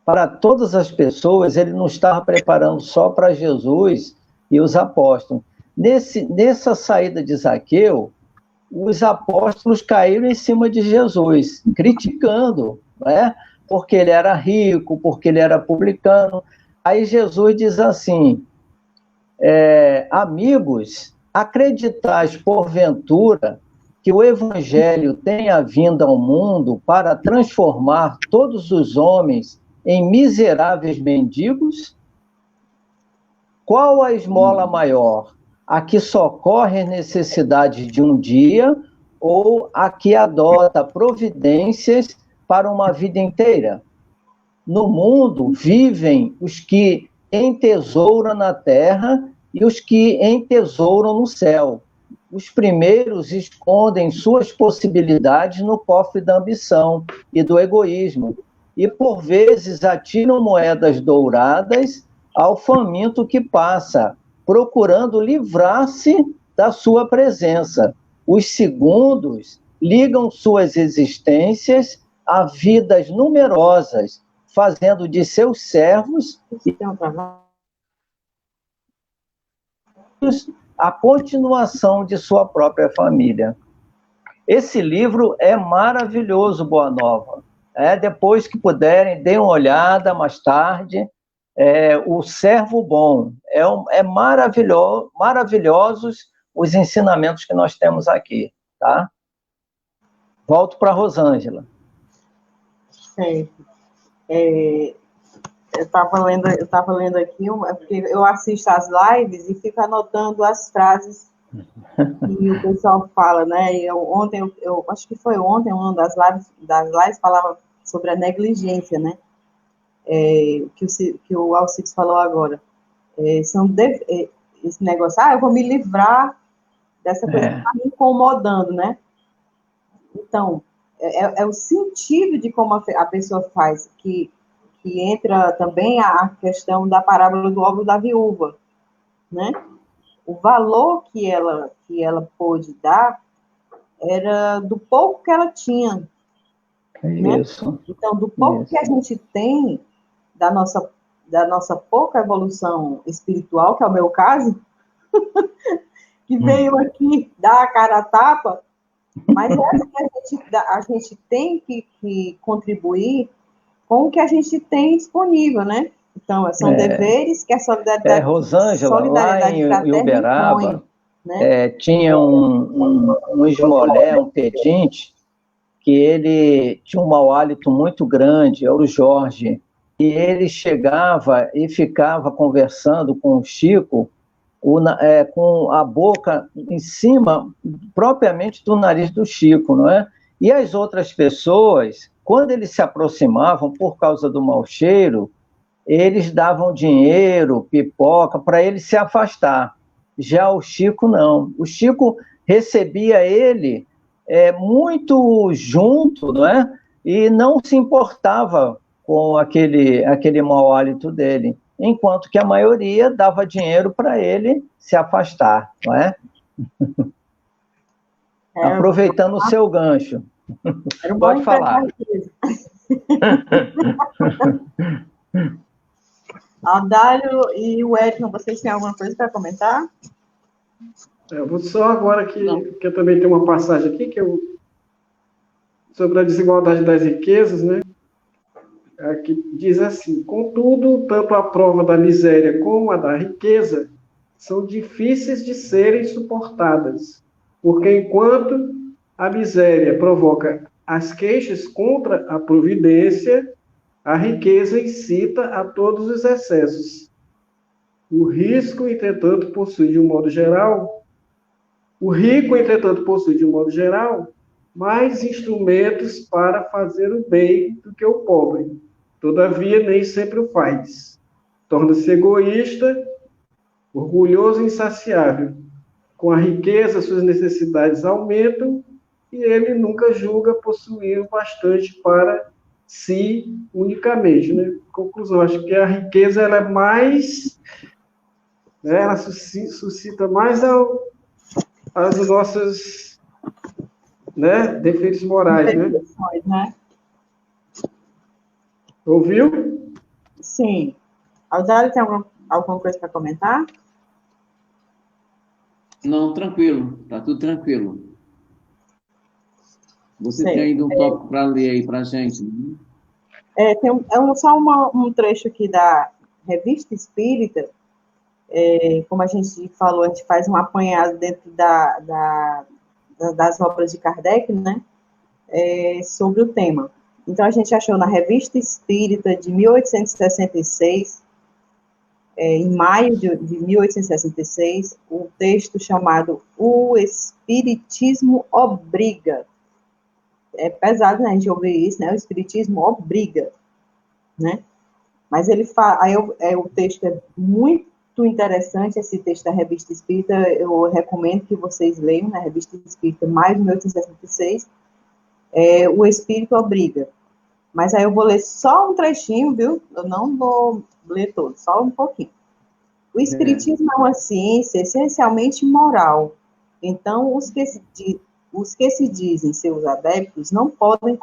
para todas as pessoas, ele não estava preparando só para Jesus e os apóstolos. Nessa saída de Zaqueu, os apóstolos caíram em cima de Jesus, criticando, né? Porque ele era rico, porque ele era publicano. Aí Jesus diz assim, amigos, acreditais porventura que o evangelho tenha vindo ao mundo para transformar todos os homens em miseráveis mendigos? Qual a esmola maior? A que socorre as necessidades de um dia ou a que adota providências para uma vida inteira? No mundo vivem os que entesouram na terra e os que entesouram no céu. Os primeiros escondem suas possibilidades no cofre da ambição e do egoísmo, e por vezes atiram moedas douradas ao faminto que passa, procurando livrar-se da sua presença. Os segundos ligam suas existências a vidas numerosas, fazendo de seus servos a continuação de sua própria família. Esse livro é maravilhoso, Boa Nova. Depois que puderem, deem uma olhada mais tarde. O Servo Bom. Maravilhosos os ensinamentos que nós temos aqui, tá? Volto para a Rosângela. Certo. Eu estava lendo aqui, porque eu assisto as lives e fico anotando as frases que o pessoal fala, né? E ontem, acho que foi ontem, uma das lives falava sobre a negligência, né? Que o Alcides falou agora. Esse negócio, eu vou me livrar dessa coisa que está me incomodando, né? Então, é o sentido de como a pessoa faz, que entra também a questão da parábola do óvulo da viúva, né? O valor que ela pôde dar era do pouco que ela tinha. Isso. Né? Então, do pouco que a gente tem da nossa pouca evolução espiritual, que é o meu caso, que veio aqui dar a cara a tapa, mas a gente tem que contribuir com o que a gente tem disponível, né? Então, são deveres que a solidariedade... Rosângela, lá em Uberaba, né? Tinha um esmolé, um pedinte, que ele tinha um mau hálito muito grande, era o Jorge, e ele chegava e ficava conversando com o Chico, com a boca em cima, propriamente do nariz do Chico, não é? E as outras pessoas, quando eles se aproximavam por causa do mau cheiro, eles davam dinheiro, pipoca, para ele se afastar. Já o Chico, não. O Chico recebia ele muito junto, não é? E não se importava com aquele mau hálito dele, enquanto que a maioria dava dinheiro para ele se afastar, não é? Aproveitando o seu gancho. Pode falar. Adálio e o Edson, vocês têm alguma coisa para comentar? Eu vou só agora que eu também tenho uma passagem aqui sobre a desigualdade das riquezas, né? Que diz assim: contudo, tanto a prova da miséria como a da riqueza são difíceis de serem suportadas, porque enquanto a miséria provoca as queixas contra a providência, a riqueza incita a todos os excessos. O rico, entretanto, possui de um modo geral, mais instrumentos para fazer o bem do que o pobre. Todavia, nem sempre o faz. Torna-se egoísta, orgulhoso e insaciável. Com a riqueza, suas necessidades aumentam e ele nunca julga possuir o bastante para si unicamente, né? Conclusão, acho que a riqueza ela é mais, né, ela suscita mais as nossas né? Defeitos morais, né? Imperfeições, né? Ouviu? Sim. Aldário, tem alguma coisa para comentar? Não, tranquilo, tá tudo tranquilo. Você tem Certo. ainda um tópico para ler aí para a gente, né? Só um trecho aqui da Revista Espírita. Como a gente falou, a gente faz um apanhado dentro das obras de Kardec, né? Sobre o tema. Então, a gente achou na Revista Espírita de 1866, em maio de 1866, um texto chamado O Espiritismo Obriga. É pesado, né, a gente ouvir isso, né? O Espiritismo obriga, né? Mas ele fala, o texto é muito interessante, esse texto da Revista Espírita, eu recomendo que vocês leiam, na Revista Espírita, maio de 1866, O Espírito Obriga. Mas aí eu vou ler só um trechinho, viu? Eu não vou ler todo, só um pouquinho. O Espiritismo é uma ciência essencialmente moral. Então, os que se dizem seus adeptos não podem,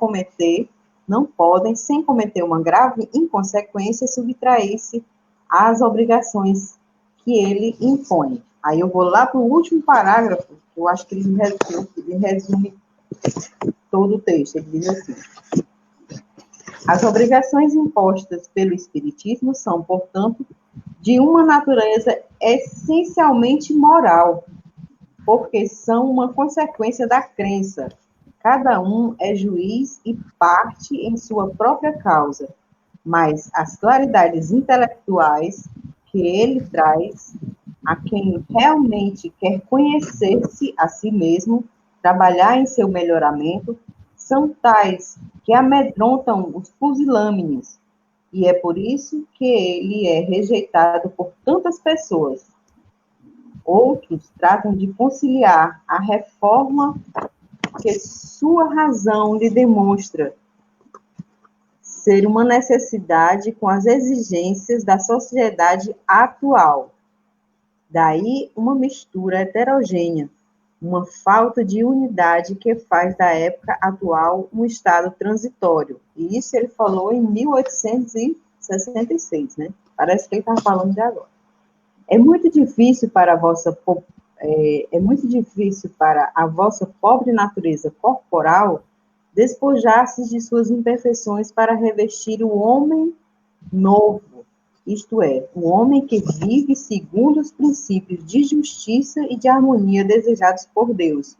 sem cometer uma grave inconsequência, subtrair-se às obrigações que ele impõe. Aí eu vou lá para o último parágrafo, que eu acho que ele resume todo o texto. Ele diz assim: as obrigações impostas pelo Espiritismo são, portanto, de uma natureza essencialmente moral, porque são uma consequência da crença. Cada um é juiz e parte em sua própria causa, mas as claridades intelectuais que ele traz a quem realmente quer conhecer-se a si mesmo, trabalhar em seu melhoramento, são tais que amedrontam os pusilâmines, e é por isso que ele é rejeitado por tantas pessoas. Outros tratam de conciliar a reforma que sua razão lhe demonstra ser uma necessidade com as exigências da sociedade atual. Daí uma mistura heterogênea, uma falta de unidade que faz da época atual um estado transitório. E isso ele falou em 1866, né? Parece que ele está falando de agora. É muito difícil para a vossa pobre natureza corporal despojar-se de suas imperfeições para revestir o homem novo, isto é, um homem que vive segundo os princípios de justiça e de harmonia desejados por Deus.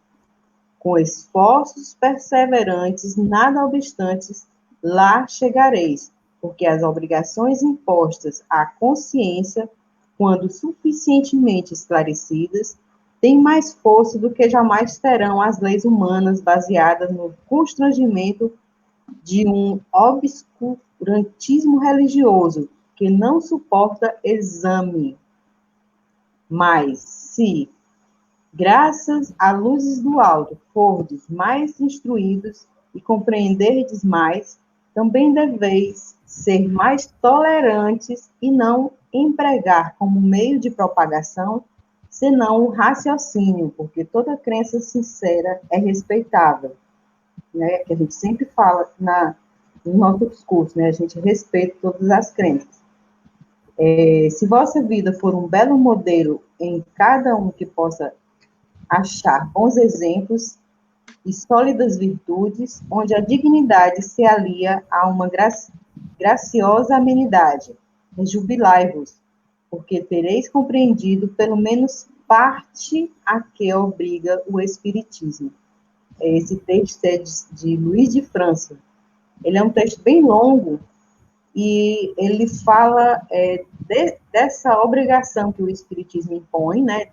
Com esforços perseverantes, nada obstantes, lá chegareis, porque as obrigações impostas à consciência, quando suficientemente esclarecidas, têm mais força do que jamais terão as leis humanas baseadas no constrangimento de um obscurantismo religioso que não suporta exame. Mas, se, graças à luzes do alto, fordes mais instruídos e compreenderdes mais, também deveis ser mais tolerantes e não empregar como meio de propagação, senão o raciocínio, porque toda crença sincera é respeitável, né? Que a gente sempre fala no nosso discurso, né? A gente respeita todas as crenças. Se vossa vida for um belo modelo em cada um que possa achar bons exemplos e sólidas virtudes, onde a dignidade se alia a uma graciosa amenidade, rejubilai-vos, porque tereis compreendido pelo menos parte a que obriga o Espiritismo. Esse texto é de Luiz de França. Ele é um texto bem longo e ele fala dessa obrigação que o Espiritismo impõe, né,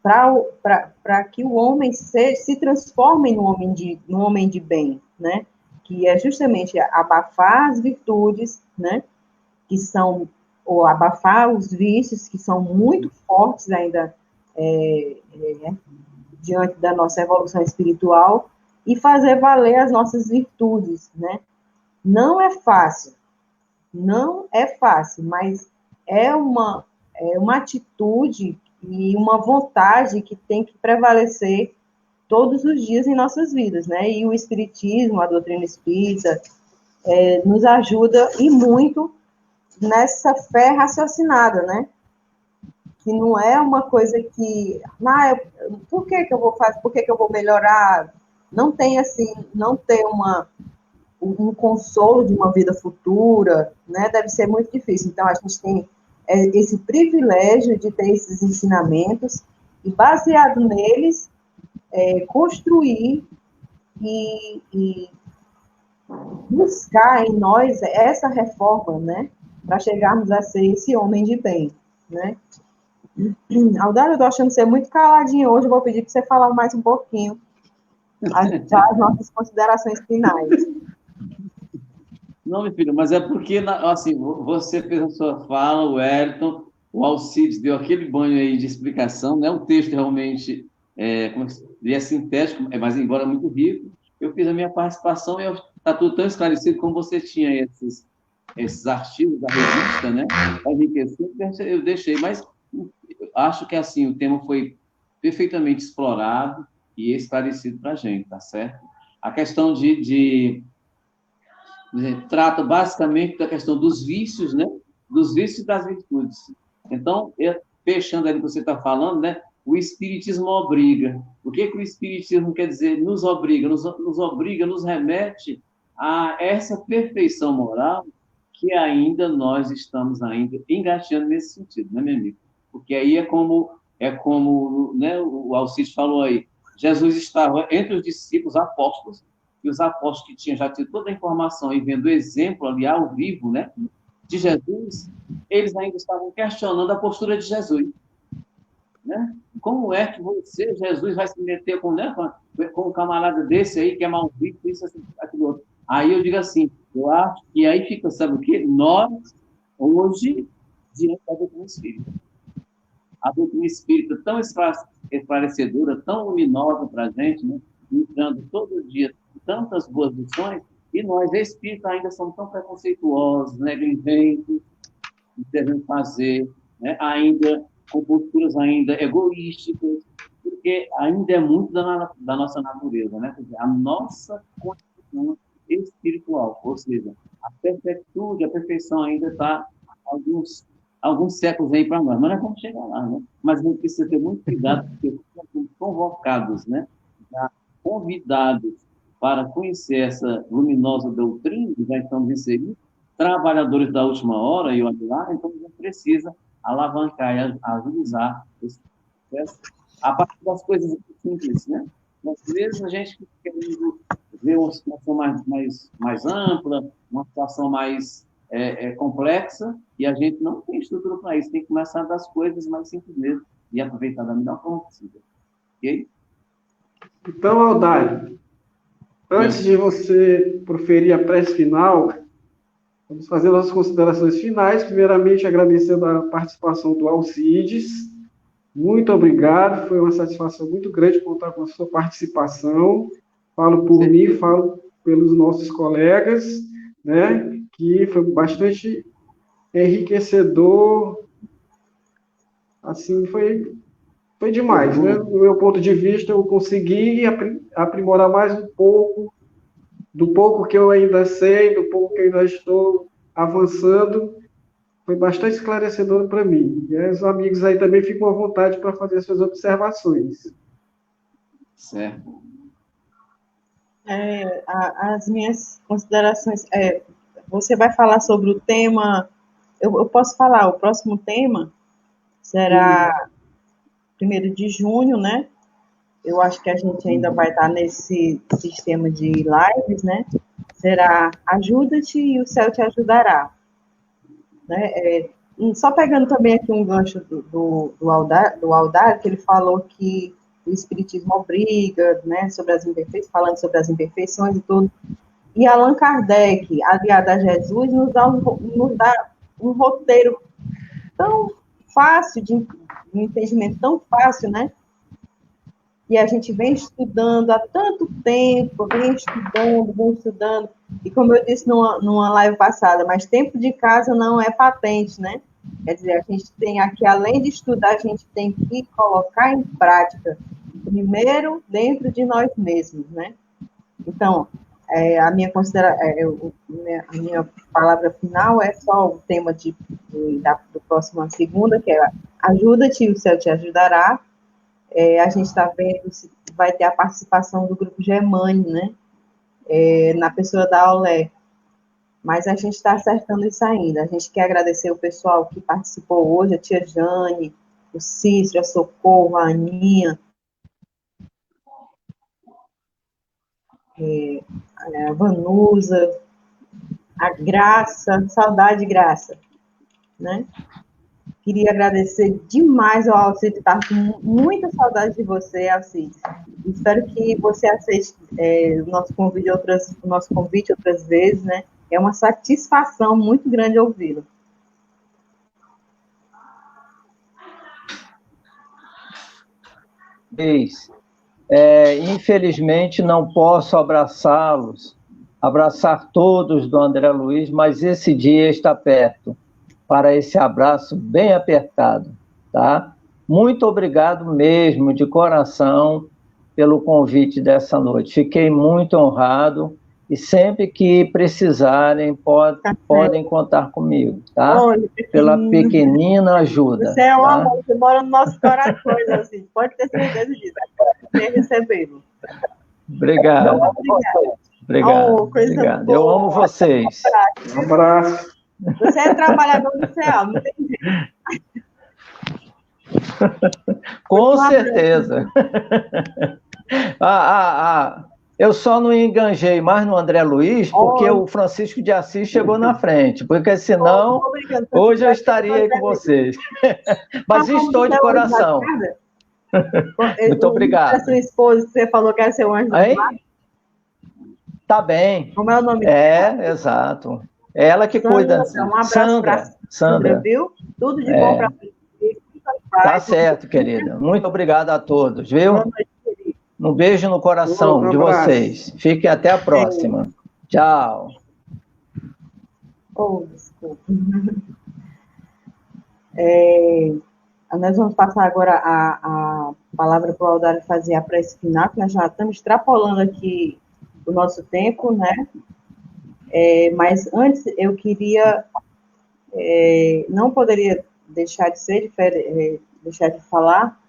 para que o homem se transforme num homem de bem, né, que é justamente abafar as virtudes, né, que são, ou abafar os vícios que são muito fortes ainda diante da nossa evolução espiritual, e fazer valer as nossas virtudes, né? Não é fácil, mas é uma atitude e uma vontade que tem que prevalecer todos os dias em nossas vidas, né? E o Espiritismo, a doutrina espírita, nos ajuda e muito nessa fé raciocinada, né? Que não é uma coisa que, por que eu vou fazer, por que eu vou melhorar? Não tem assim, não ter um consolo de uma vida futura, né? Deve ser muito difícil. Então, a gente tem esse privilégio de ter esses ensinamentos e, baseado neles, construir e buscar em nós essa reforma, né? Para chegarmos a ser esse homem de bem, né? Aldário, eu estou achando você muito caladinho hoje, eu vou pedir para você falar mais um pouquinho, já as nossas considerações finais. Não, meu filho, mas é porque, assim, você fez a sua fala, o Wellington, o Alcides deu aquele banho aí de explicação, né? O texto realmente ele é sintético, mas embora muito rico. Eu fiz a minha participação e está tudo tão esclarecido como você tinha esses artigos da revista, né? Para enriquecer, eu deixei, mas acho que assim o tema foi perfeitamente explorado e esclarecido para a gente, tá certo? A questão trata basicamente da questão dos vícios, né? Dos vícios e das virtudes. Então, fechando aí o que você está falando, né? O Espiritismo obriga. O que o Espiritismo quer dizer? Nos obriga, nos remete a essa perfeição moral que ainda nós estamos ainda engateando nesse sentido, né, meu amigo? Porque aí é como né, o Alcides falou aí, Jesus estava entre os discípulos apóstolos, e os apóstolos que tinham já tido toda a informação e vendo o exemplo ali ao vivo, né, de Jesus, eles ainda estavam questionando a postura de Jesus. Né? Como é que Jesus, vai se meter com um camarada desse aí, que é maldito, isso, aquilo outro. Aí eu digo assim, eu acho, e aí fica, sabe o quê? Nós, hoje, diante da doutrina espírita. A doutrina espírita tão esclarecedora, tão luminosa para a gente, né? Entrando todo dia tantas boas lições, e nós, espíritas, ainda somos tão preconceituosos, negligentes, devem fazer, né? Ainda com posturas ainda egoísticas, porque ainda é muito da nossa natureza, né? A nossa condição espiritual, ou seja, a perfeição ainda está alguns séculos aí para nós, mas nós vamos chegar lá, né? Mas a gente precisa ter muito cuidado, porque nós somos convocados, né? Já convidados para conhecer essa luminosa doutrina, já estamos inseridos, trabalhadores da última hora, e olha lá, então a gente precisa alavancar e agilizar esse processo a partir das coisas simples, né? Às vezes a gente fica querendo ver uma situação mais ampla, uma situação mais complexa, e a gente não tem estrutura para isso, tem que começar das coisas mais simples mesmo e aproveitar da melhor forma possível. Ok? Então, Aldário, antes de você proferir a prece final, vamos fazer nossas considerações finais. Primeiramente, agradecendo a participação do Alcides. Muito obrigado, foi uma satisfação muito grande contar com a sua participação. Falo por mim, falo pelos nossos colegas, né, que foi bastante enriquecedor. Assim, foi demais, né? Do meu ponto de vista, eu consegui aprimorar mais um pouco, do pouco que eu ainda sei, do pouco que eu ainda estou avançando, foi bastante esclarecedor para mim. E os amigos aí também ficam à vontade para fazer suas observações. Certo. As minhas considerações, você vai falar sobre o tema, eu posso falar, o próximo tema será 1º de junho, né? Eu acho que a gente ainda vai estar nesse sistema de lives, né? Será Ajuda-te e o céu te ajudará. Né? Só pegando também aqui um gancho do Aldário, que ele falou que o Espiritismo obriga, né, falando sobre as imperfeições e tudo. E Allan Kardec, aliado a Jesus, nos dá um roteiro tão fácil, um entendimento tão fácil, né? E a gente vem estudando há tanto tempo, vem estudando, e como eu disse numa live passada, mas tempo de casa não é patente, né? Quer dizer, a gente tem aqui, além de estudar, a gente tem que colocar em prática. primeiro dentro de nós mesmos, né? Então, a minha palavra final é só o tema do próximo segunda, que é ajuda-te, o céu te ajudará. A gente está vendo se vai ter a participação do grupo Gemani, né? Na pessoa da Olé. Mas a gente está acertando isso ainda. A gente quer agradecer o pessoal que participou hoje, a tia Jane, o Cícero, a Socorro, a Aninha, a Vanusa, a Graça, saudade Graça, né? Queria agradecer demais ao Alcides, estava com muita saudade de você, Alcides. Espero que você aceite o nosso convite outras vezes, né? É uma satisfação muito grande ouvi-lo. Infelizmente não posso abraçar todos do André Luiz, mas esse dia está perto para esse abraço bem apertado, tá? Muito obrigado mesmo, de coração, pelo convite dessa noite. Fiquei muito honrado e sempre que precisarem, podem contar comigo, tá? Olha, pela pequenina ajuda. Você é um tá? amor, você mora no nosso coração, assim, pode ter certeza disso. Você recebê-lo. Obrigado. Obrigado. Obrigado. Eu amo vocês. Um abraço. Você é trabalhador do céu, não tem jeito. Com certeza. Eu só não enganjei mais no André Luiz porque o Francisco de Assis chegou na frente, porque senão hoje eu estaria aí com vocês. Mas estou de coração. Muito obrigado. A sua esposa, você falou que era seu anjo do guarda? mar? Tá bem. Como é o nome dela? Exato. É ela que cuida. Um abraço para Sandra, viu? Tudo de bom para você. Tá certo, querida. Muito obrigado a todos, viu? Um beijo no coração de vocês. Fiquem até a próxima. Tchau. Desculpa. Nós vamos passar agora a palavra para o Aldário fazer a prece final, que nós já estamos extrapolando aqui o nosso tempo, né? Mas antes eu queria, não poderia deixar de falar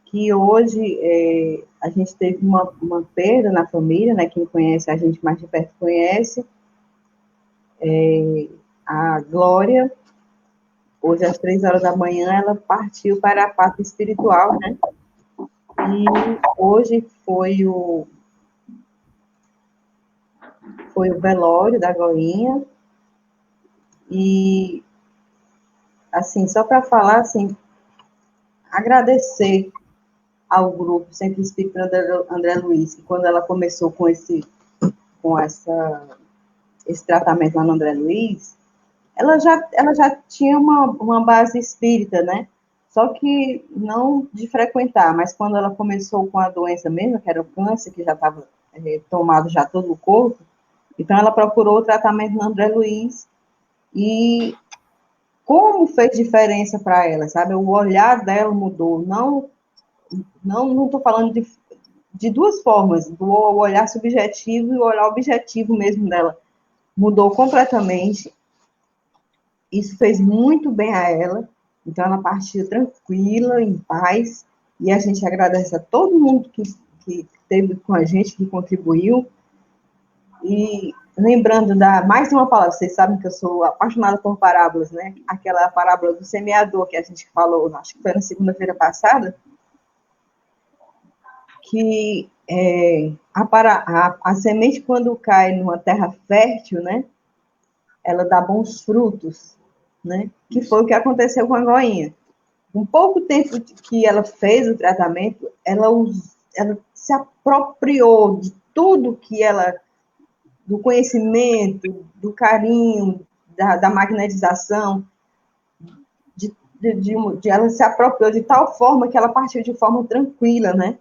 que hoje a gente teve uma perda na família, né? Quem conhece a gente mais de perto conhece. A Glória, hoje às 3 horas da manhã, ela partiu para a pátria espiritual, né? E hoje foi o velório da Glorinha. E, assim, só para falar, assim, agradecer ao grupo Centro Espírita André Luiz, que quando ela começou com esse tratamento lá no André Luiz, ela já tinha uma base espírita, né? Só que não de frequentar, mas quando ela começou com a doença mesmo, que era o câncer, que já estava tomado já todo o corpo, então ela procurou o tratamento no André Luiz, e como fez diferença para ela, sabe? O olhar dela mudou, não estou falando de duas formas, do olhar subjetivo e o olhar objetivo mesmo dela. Mudou completamente. Isso fez muito bem a ela. Então, ela partiu tranquila, em paz. E a gente agradece a todo mundo que esteve com a gente, que contribuiu. E lembrando mais uma palavra, vocês sabem que eu sou apaixonada por parábolas, né? Aquela parábola do semeador que a gente falou, acho que foi na segunda-feira passada, que a semente, quando cai numa terra fértil, né, ela dá bons frutos, né, que foi o que aconteceu com a Goinha. Um pouco tempo que ela fez o tratamento, ela se apropriou de tudo que do conhecimento, do carinho, da magnetização, ela se apropriou de tal forma que ela partiu de forma tranquila, né,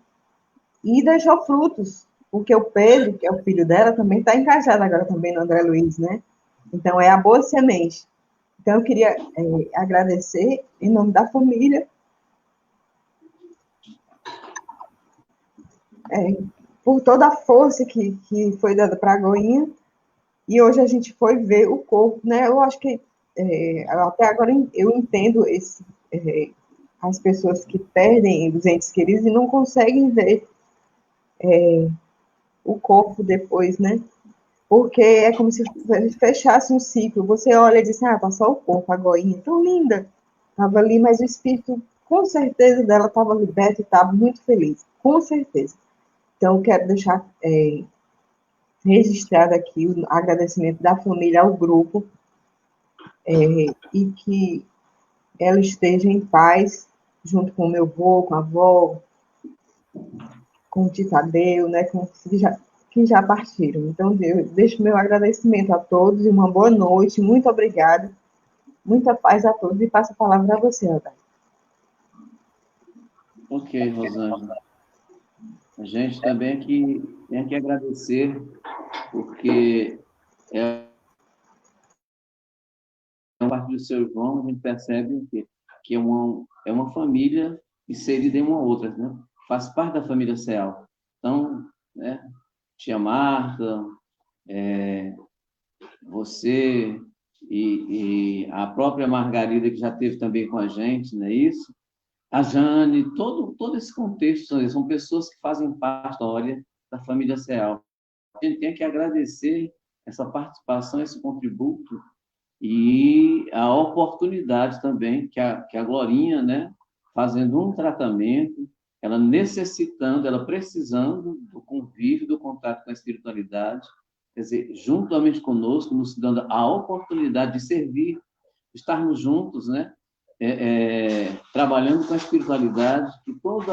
e deixou frutos, porque o Pedro, que é o filho dela, também está engajado agora também no André Luiz, né? Então, é a boa semente. Então, eu queria agradecer em nome da família por toda a força que foi dada para a Goinha, e hoje a gente foi ver o corpo, né? Eu acho que até agora eu entendo as pessoas que perdem os entes queridos e não conseguem ver o corpo depois, né? Porque é como se fechasse um ciclo. Você olha e diz, tá só o corpo, a Goinha, tão linda. Estava ali, mas o espírito, com certeza, dela estava liberto e estava muito feliz. Com certeza. Então, eu quero deixar registrado aqui o agradecimento da família ao grupo e que ela esteja em paz, junto com o meu avô, com a avó, com o tio Tadeu, né, que já partiram. Então, eu deixo meu agradecimento a todos e uma boa noite. Muito obrigada. Muita paz a todos e passo a palavra a você, Roberto. Ok, Rosângela. A gente também tem que agradecer, porque a partir do seu irmão, a gente percebe que é uma família inserida em uma outra, né? Faz parte da família Ceal. Então, né, tia Marta, você e a própria Margarida, que já esteve também com a gente, não é isso? A Jane, todo esse contexto, são pessoas que fazem parte da história da família Ceal. A gente tem que agradecer essa participação, esse contributo e a oportunidade também que a Glorinha, né, fazendo um tratamento, ela necessitando, ela precisando do convívio, do contato com a espiritualidade, quer dizer, juntamente conosco, nos dando a oportunidade de servir, estarmos juntos, né, trabalhando com a espiritualidade, que como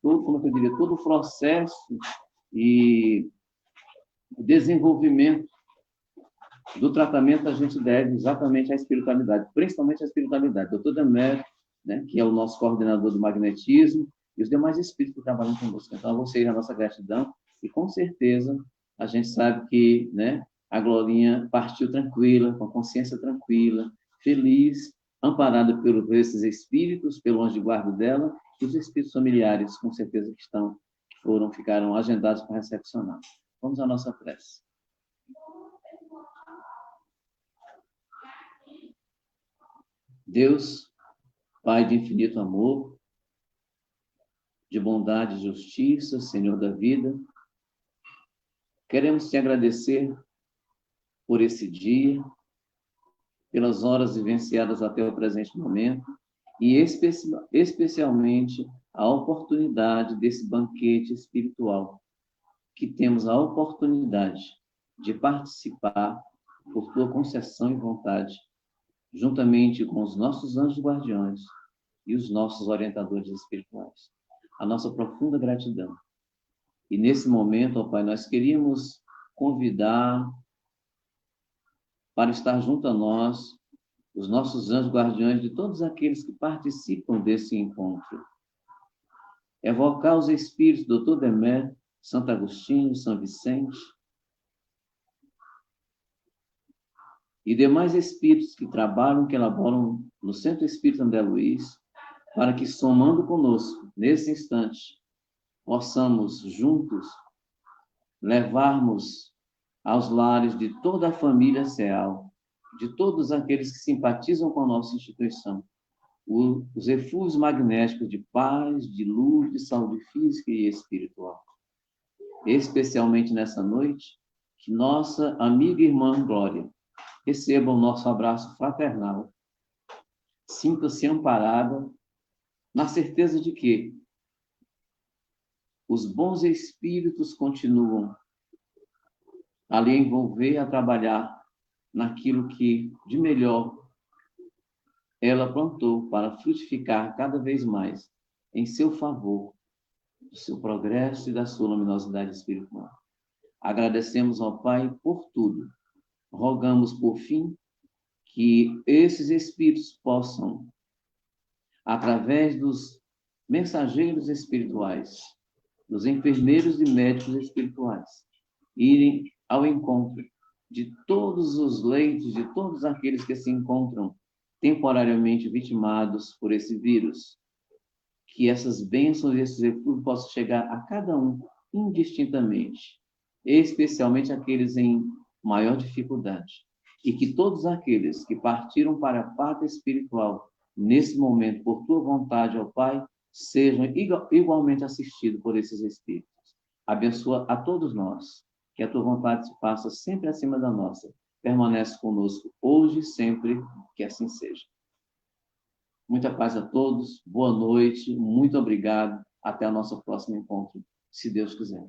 eu diria, todo o processo e desenvolvimento do tratamento a gente deve exatamente à espiritualidade, principalmente à espiritualidade. Doutor Demétrio, né, que é o nosso coordenador do magnetismo, e os demais espíritos que trabalham conosco. Então, a vocês a nossa gratidão, e com certeza a gente sabe que, né, a Glorinha partiu tranquila, com a consciência tranquila, feliz, amparada por esses espíritos, pelo anjo de guarda dela, e os espíritos familiares, com certeza que ficaram agendados para recepcionar. Vamos à nossa prece. Deus, Pai de infinito amor, de bondade e justiça, Senhor da vida, queremos te agradecer por esse dia, pelas horas vivenciadas até o presente momento e especialmente a oportunidade desse banquete espiritual, que temos a oportunidade de participar por tua concessão e vontade, juntamente com os nossos anjos guardiões e os nossos orientadores espirituais. A nossa profunda gratidão. E nesse momento, ó Pai, nós queríamos convidar para estar junto a nós os nossos anjos guardiões de todos aqueles que participam desse encontro. Evocar os espíritos do Dr. Demétrio, Santo Agostinho, São Vicente e demais espíritos que trabalham, que elaboram no Centro Espírita André Luiz, para que, somando conosco, nesse instante, possamos juntos levarmos aos lares de toda a família Ceal, de todos aqueles que simpatizam com a nossa instituição, os eflúvios magnéticos de paz, de luz, de saúde física e espiritual. Especialmente nessa noite, que nossa amiga e irmã Glória receba o nosso abraço fraternal, sinta-se amparada, na certeza de que os bons espíritos continuam a lhe envolver, a trabalhar naquilo que de melhor ela plantou para frutificar cada vez mais em seu favor, do seu progresso e da sua luminosidade espiritual. Agradecemos ao Pai por tudo. Rogamos, por fim, que esses espíritos possam, através dos mensageiros espirituais, dos enfermeiros e médicos espirituais, irem ao encontro de todos os leitos, de todos aqueles que se encontram temporariamente vitimados por esse vírus, que essas bênçãos e esses recursos possam chegar a cada um indistintamente, especialmente aqueles em maior dificuldade. E que todos aqueles que partiram para a pátria espiritual, nesse momento, por tua vontade, ó Pai, sejam igualmente assistidos por esses Espíritos. Abençoa a todos nós, que a tua vontade se faça sempre acima da nossa. Permanece conosco hoje e sempre, que assim seja. Muita paz a todos, boa noite, muito obrigado. Até o nosso próximo encontro, se Deus quiser.